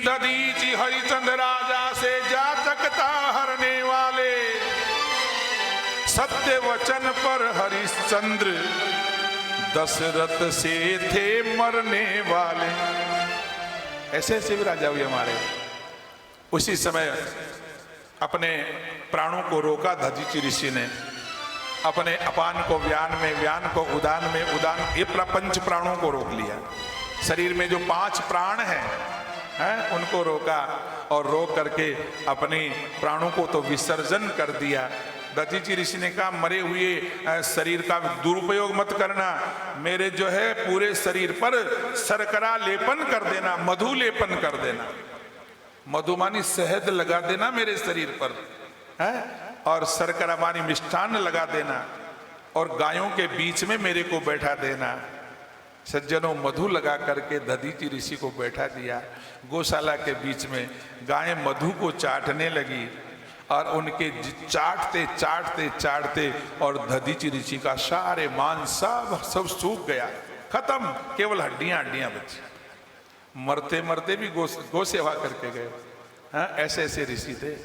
दधीचि हरिचंद्र राजा से जाचकता हरने वाले, सत्य वचन पर हरिश्चंद्र दशरथ से थे मरने वाले। ऐसे ऐसे भी राजा हुए हमारे। उसी समय अपने प्राणों को रोका दधीचि ऋषि ने, अपने अपान को व्यान में, व्यान को उदान में, उदान, ये पंच प्राणों को रोक लिया। शरीर में जो 5 प्राण हैं उनको रोका, और रोक करके अपने प्राणों को तो विसर्जन कर दिया। दधीचि ऋषि ने कहा मरे हुए शरीर का दुरुपयोग मत करना, मेरे जो है पूरे शरीर पर शर्करा लेपन कर देना, मधु लेपन कर देना, मधु मानी शहद लगा देना मेरे शरीर पर, है, और शर्करा मानी मिष्ठान लगा देना, और गायों के बीच में मेरे को बैठा देना। सज्जनों, मधु लगा करके दधीचि ऋषि को बैठा दिया। गौशाला के बीच में गायें मधु को चाटने लगी, और उनके चाटते चाटते चाटते और दधीचि ऋषि का सारे मांस सब सूख गया, खत्म, केवल हड्डियां हड्डियां बची। मरते मरते भी गौ सेवा करके गए। ऐसे ऐसे ऋषि थे।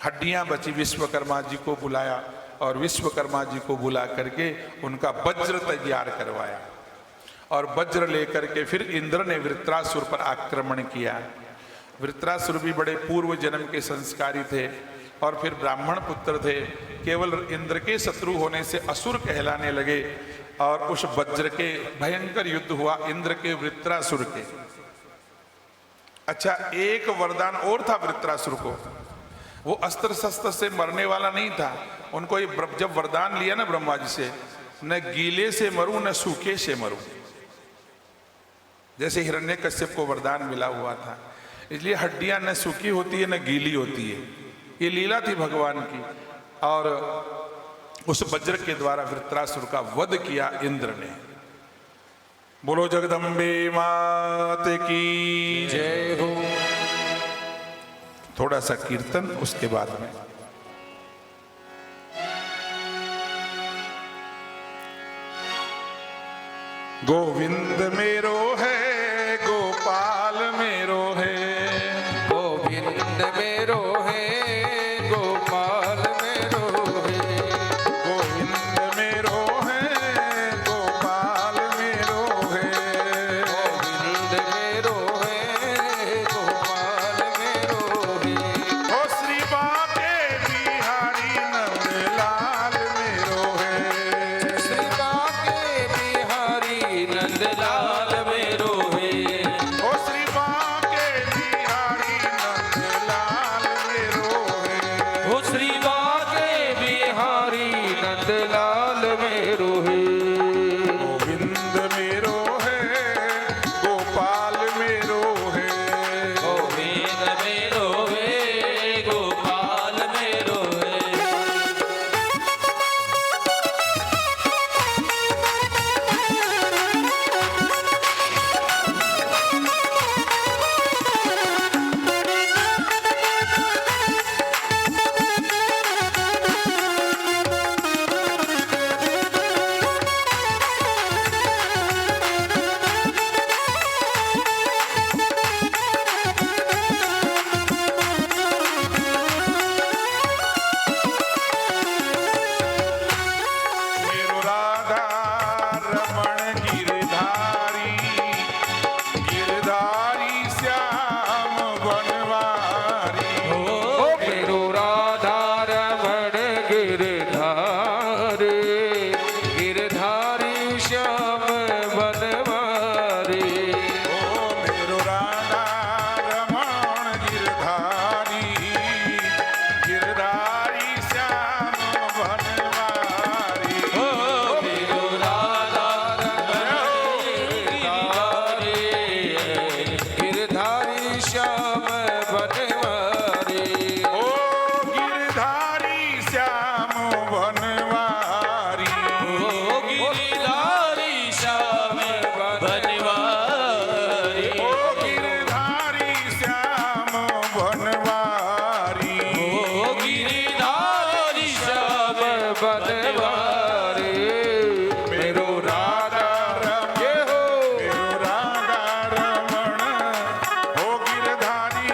हड्डियां बची, विश्वकर्मा जी को बुलाया, और विश्वकर्मा जी को बुला करके उनका वज्र तैयार करवाया, और वज्र लेकर के फिर इंद्र ने वृत्रासुर पर आक्रमण किया। वृत्रासुर भी बड़े पूर्व जन्म के संस्कारी थे, और फिर ब्राह्मण पुत्र थे, केवल इंद्र के शत्रु होने से असुर कहलाने लगे। और उस वज्र के भयंकर युद्ध हुआ इंद्र के वृत्रासुर के। अच्छा, एक वरदान और था वृत्रासुर को, वो अस्त्र शस्त्र से मरने वाला नहीं था। उनको ये जब वरदान लिया ना ब्रह्मा जी से, न गीले से मरूं न सूखे से मरूं, जैसे हिरण्यकश्यप को वरदान मिला हुआ था। इसलिए हड्डियां न सूखी होती है न गीली होती है, ये लीला थी भगवान की। और उस वज्र के द्वारा वृत्रासुर का वध किया इंद्र ने। बोलो जगदम्बे मात की जय हो। थोड़ा सा कीर्तन उसके बाद में। गोविंद मेरो है, गोपाल मेरो है, गोविंद मेरो है, गोपाल मेरो है, गोविंद मेरो है, गोपाल मेरो है, गोविंद मेरो है, गोपाल मेरो है, ओ श्री बाके बिहारी नंदलाल मेरो है, श्री बाके बिहारी नंदलाल मेरो है, ओ श्री बाके बिहारी नंदलाल मेरो है, ओ श्री बाके बिहारी नंदलाल मेरो है, गोविंद मेरो है, गोपाल मेरो है, गोविंद मेरो है, गोपाल मेरो है। मेरो राधा रमण गिरधारी, गिरधारी श्याम बनवारी, ओ मेरो राधा रमण गिरधारी, गिरधारी श्याम बनवारी, ओ मेरो राधा रमण गिरधारी, गिरधारी श्याम बनवारी, ओ मेरो राधा रमण गिरधारी, गिरधारी श्याम बनवारी, ओ गिरधारी श्याम बनवारी, ओ गिरधारी श्याम बनवारी, ओ गिरधारी श्याम बनवारी, ओ गिरधारी श्याम बनवारी, मेरो राधा रमण, जय हो। मेरो राधा रमण, ओ गिरधारी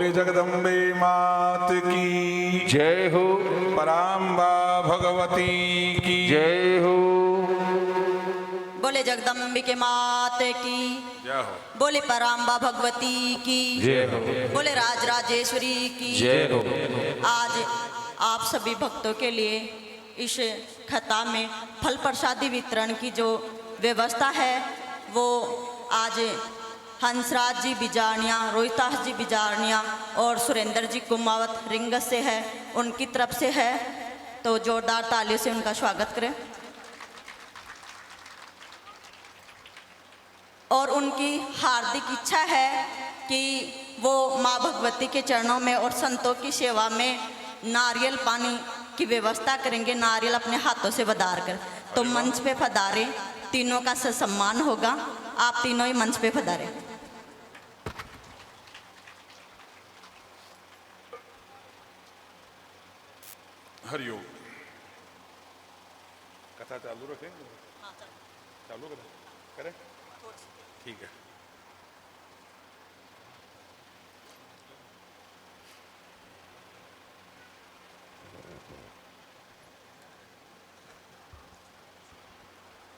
बोले जगदम्बे मात की जय हो, पराम्बा भगवती की जय हो, बोले जगदम्बिके मात की, जय हो। बोले पराम्बा भगवती की, जय हो, बोले राजराजेश्वरी की। जय हो। आज आप सभी भक्तों के लिए इस खता में फल प्रसादी वितरण की जो व्यवस्था है वो आज हंसराज जी बिजारनिया, रोहितास जी बिजारनिया और सुरेंद्र जी कुमावत रिंगस से है, उनकी तरफ से है। तो जोरदार तालियों से उनका स्वागत करें। और उनकी हार्दिक इच्छा है कि वो माँ भगवती के चरणों में और संतों की सेवा में नारियल पानी की व्यवस्था करेंगे, नारियल अपने हाथों से बधार कर। तो मंच पे पधारे, तीनों का सम्मान होगा। आप तीनों ही मंच पे पधारे। हरिओम। कथा चालू रखें? चालू करें? ठीक है।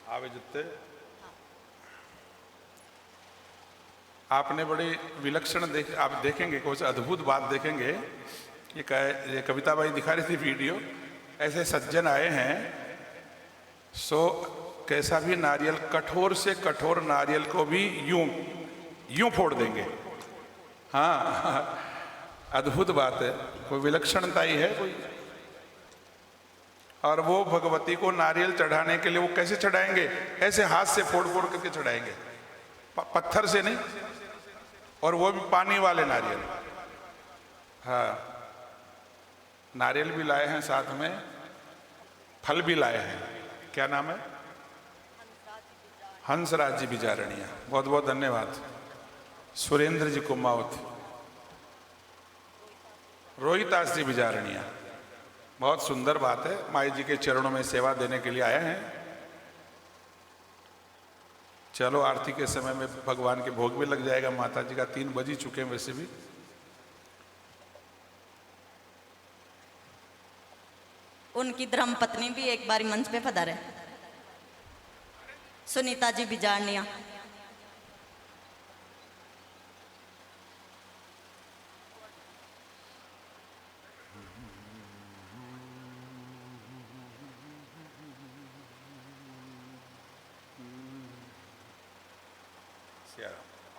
आवे जितने आपने बड़ी विलक्षण आप देखेंगे, कुछ अद्भुत बात देखेंगे। ये कविता बाई दिखा रही थी वीडियो। ऐसे सज्जन आए हैं, सो कैसा भी नारियल, कठोर से कठोर नारियल को भी यूं फोड़ देंगे। हाँ, अद्भुत बात है, कोई विलक्षणता ही है कोई। और वो भगवती को नारियल चढ़ाने के लिए वो कैसे चढ़ाएंगे? ऐसे हाथ से फोड़ फोड़ करके चढ़ाएंगे, पत्थर से नहीं, और वो भी पानी वाले नारियल। हाँ, नारियल भी लाए हैं, साथ में फल भी लाए हैं। क्या नाम है? हंसराज जी बिजारनिया, बहुत बहुत धन्यवाद। सुरेंद्र जी कुमावत, रोहितास जी बिजारनिया, बहुत सुंदर बात है। माई जी के चरणों में सेवा देने के लिए आए हैं। चलो आरती के समय में भगवान के भोग भी लग जाएगा। माता जी का 3 बज ही चुके हैं वैसे भी। उनकी धर्मपत्नी भी एक बारी मंच पे पधारे, सुनीता जी बिजारनिया।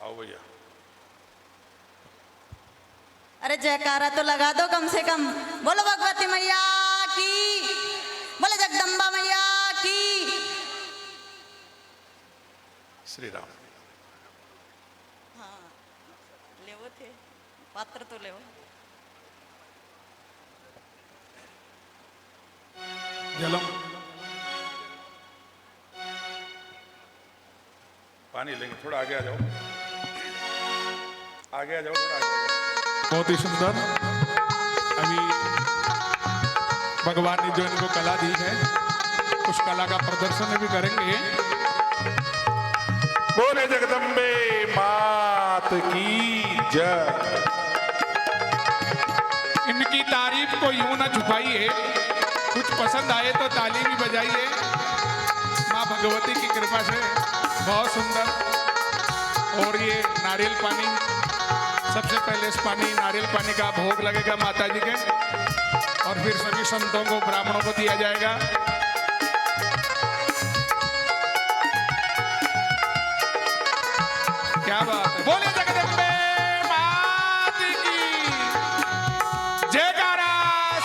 आओ भैया। अरे जयकारा तो लगा दो कम से कम। बोलो भगवती मैया की, बोलो जगदम्बा मैया की। श्री राम। हाँ, ले वो थे पात्र तो ले वो। जलम पानी लेंगे, थोड़ा आगे आ जाओ, आगे आ जाओ, थोड़ा आगे आ जाओ। बहुत ही सुंदर। अभी भगवान ने जो इनको कला दी है उस कला का प्रदर्शन भी करेंगे। बोले जगदम्बे मात की जय। इनकी तारीफ को यूं ना छुपाइए, कुछ पसंद आए तो ताली भी बजाइए। माँ भगवती की कृपा से बहुत सुंदर। और ये नारियल पानी, सबसे पहले इस नारियल पानी का भोग लगेगा माता जी के, और फिर सभी संतों को, ब्राह्मणों को दिया जाएगा। क्या बात है। बोले जगदम्बे मात की जयकारा,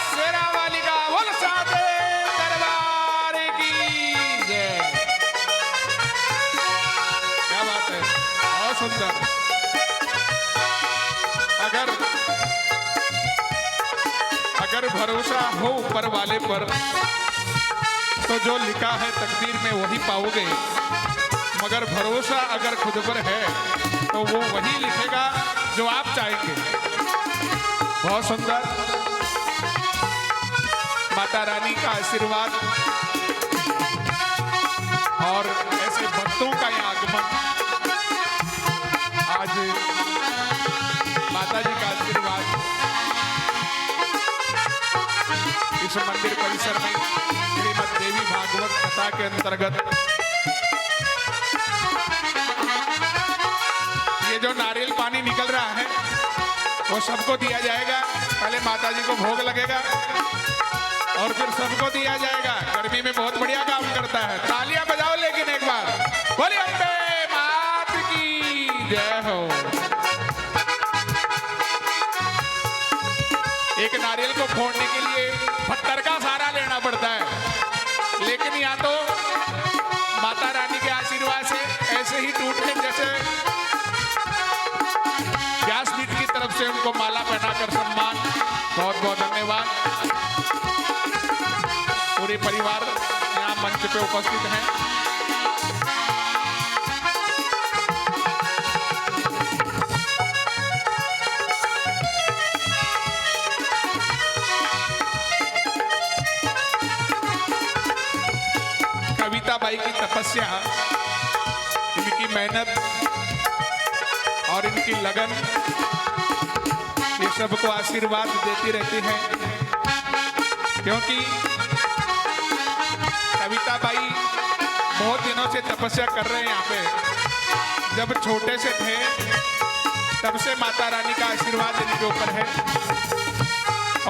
शेरा वाली का बोल, साथे दरबार की जय। क्या बात है, बहुत सुंदर। अगर भरोसा हो ऊपर वाले पर तो जो लिखा है तकदीर में वही पाओगे, मगर भरोसा अगर खुद पर है तो वो वही लिखेगा जो आप चाहेंगे। बहुत सुंदर। माता रानी का आशीर्वाद और ऐसे भक्तों का ये आगमन, आज माता जी का आशीर्वाद इस मंदिर परिसर में श्रीमद् देवी भागवत कथा के अंतर्गत ये जो नारियल पानी निकल रहा है वो सबको दिया जाएगा। पहले माता जी को भोग लगेगा और फिर सबको दिया जाएगा। गर्मी में बहुत बढ़िया काम करता है। तालियां बजाओ लेकिन एक बार, बोलिए अम्बे मात की जय हो। एक नारियल को फोड़ने के लिए पत्थर का सहारा लेना पड़ता है, लेकिन यहाँ तो माता रानी के आशीर्वाद से ऐसे ही टूटने जैसे व्यासपीठ की तरफ से उनको माला पहनाकर सम्मान। बहुत बहुत धन्यवाद। पूरे परिवार यहाँ मंच पे उपस्थित हैं। कविता बाई की तपस्या, इनकी मेहनत और इनकी लगन ये सबको आशीर्वाद देती रहती है, क्योंकि कविता बाई बहुत दिनों से तपस्या कर रहे हैं यहाँ पे। जब छोटे से थे तब से माता रानी का आशीर्वाद इनके ऊपर है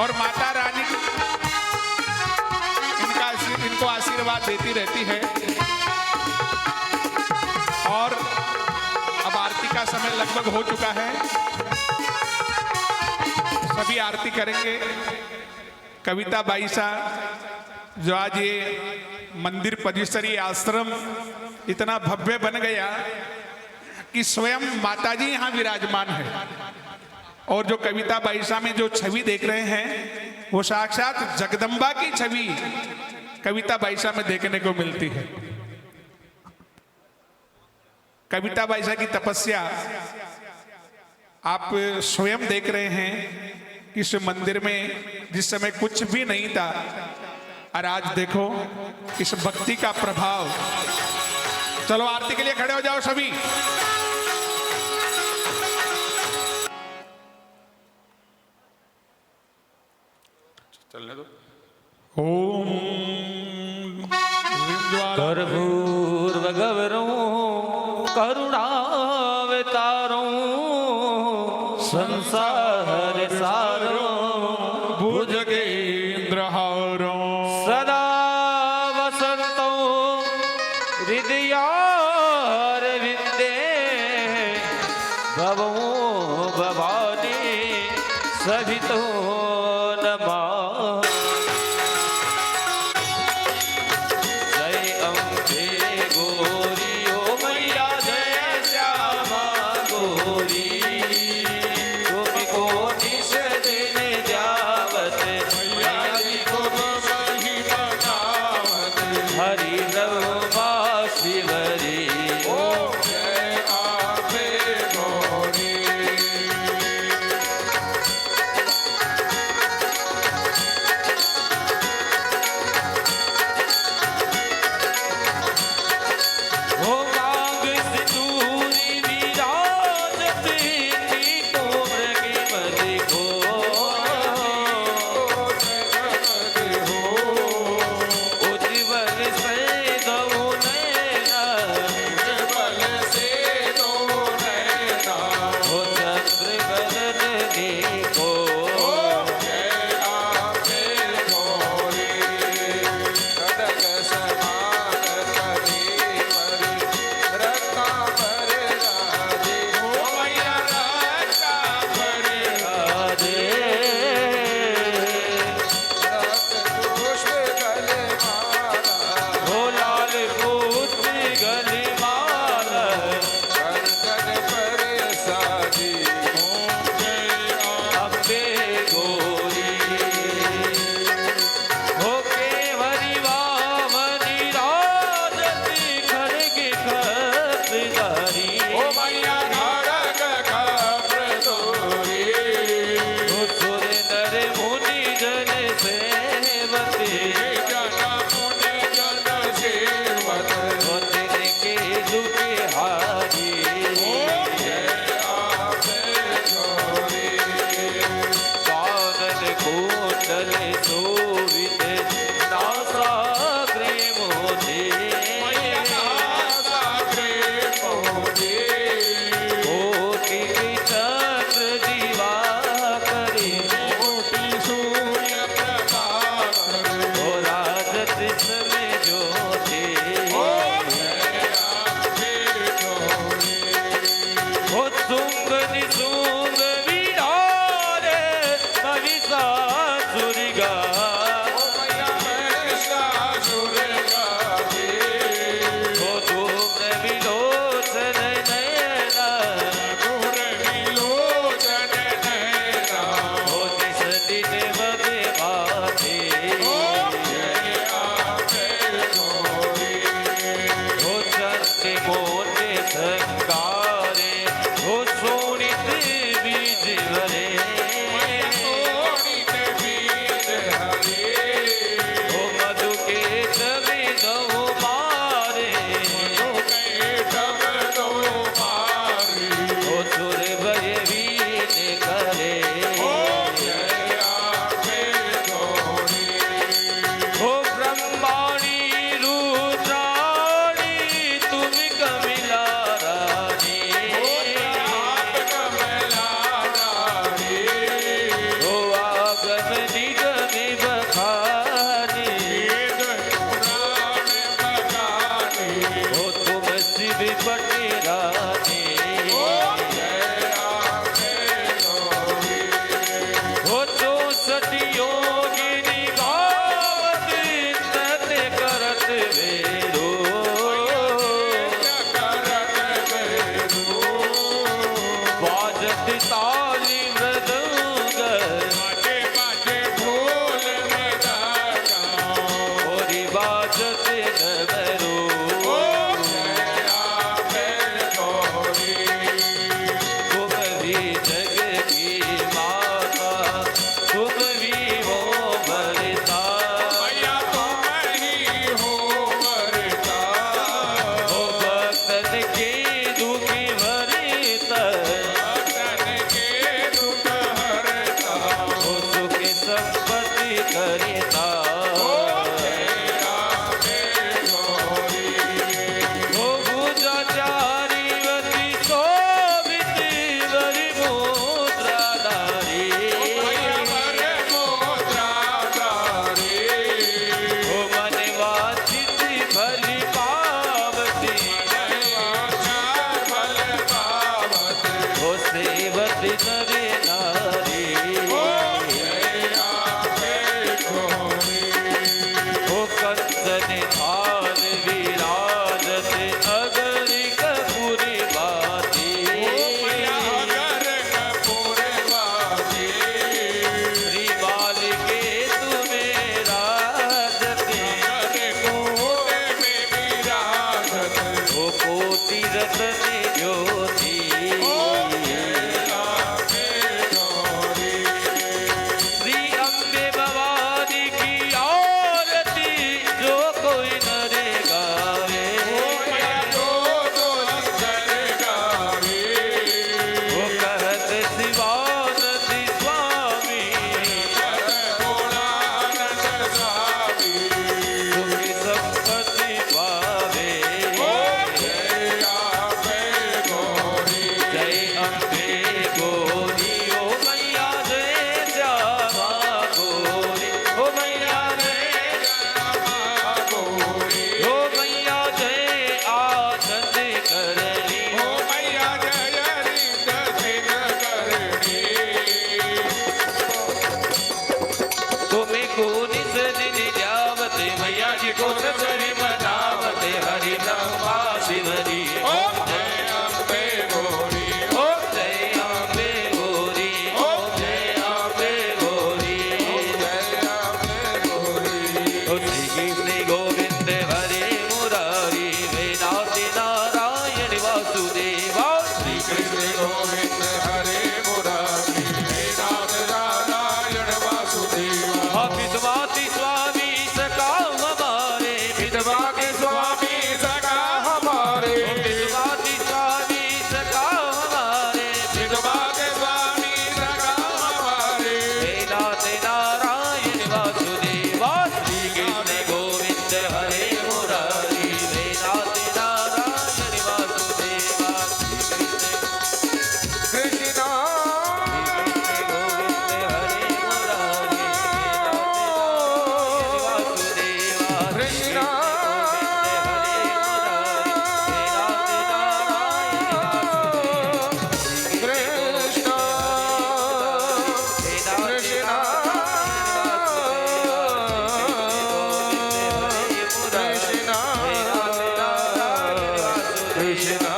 और माता रानी इनको आशीर्वाद देती रहती है। और अब आरती का समय लगभग हो चुका है, सभी आरती करेंगे। कविता बाई साहब जो आज ये मंदिर परिसर, ये आश्रम इतना भव्य बन गया कि स्वयं माताजी यहाँ विराजमान है। और जो कविता बाई साहब में जो छवि देख रहे हैं वो साक्षात जगदम्बा की छवि कविता बाई साहब में देखने को मिलती है। कविता बाई साहब की तपस्या आप स्वयं देख रहे हैं। इस मंदिर में जिस समय कुछ भी नहीं था और आज देखो इस भक्ति का प्रभाव। चलो आरती के लिए खड़े हो जाओ सभी। चलने दो। ओम कर्पूर्वगौरं करुणावतारं संसार सारं भुजगेन्द्रहारं सदा वसन्तो हृदयारविन्दे भवो भवानी सभितो नमः। सुंग निसुंग विरारे महिषासुर गा हो धूम्र विलोचन नयना हो निस दिन मगे माथे हो चंद्र मोटे संगारे हो सोनित बीज भरे हो मधु के चले दो मारे हो सुर भय वीन करे हो ब्रह्माणी रुद्राणी तुम कमिला रानी हो आगम निगम बखानी हो तुम शिव पटे रानी हो 64 योगिनी गावत नृत्य करत वेरो बाजत ताली मृदंग होरी बाजत डमरू तुम भी जग की माता तुम भी हो भरता हो भक्तन के दुखी भरता हो सुख संपत्ति करता हो भुजा चारिवती शोभित वरि मुद्राधारी हो मन वांछित फल पावती हो सेवत नर नारी हो कंचन थाल विराजत अगरि कपूर बाती श्रीमाल के तुम्हें राजते हो कोटि रतन ज्योति श्री राम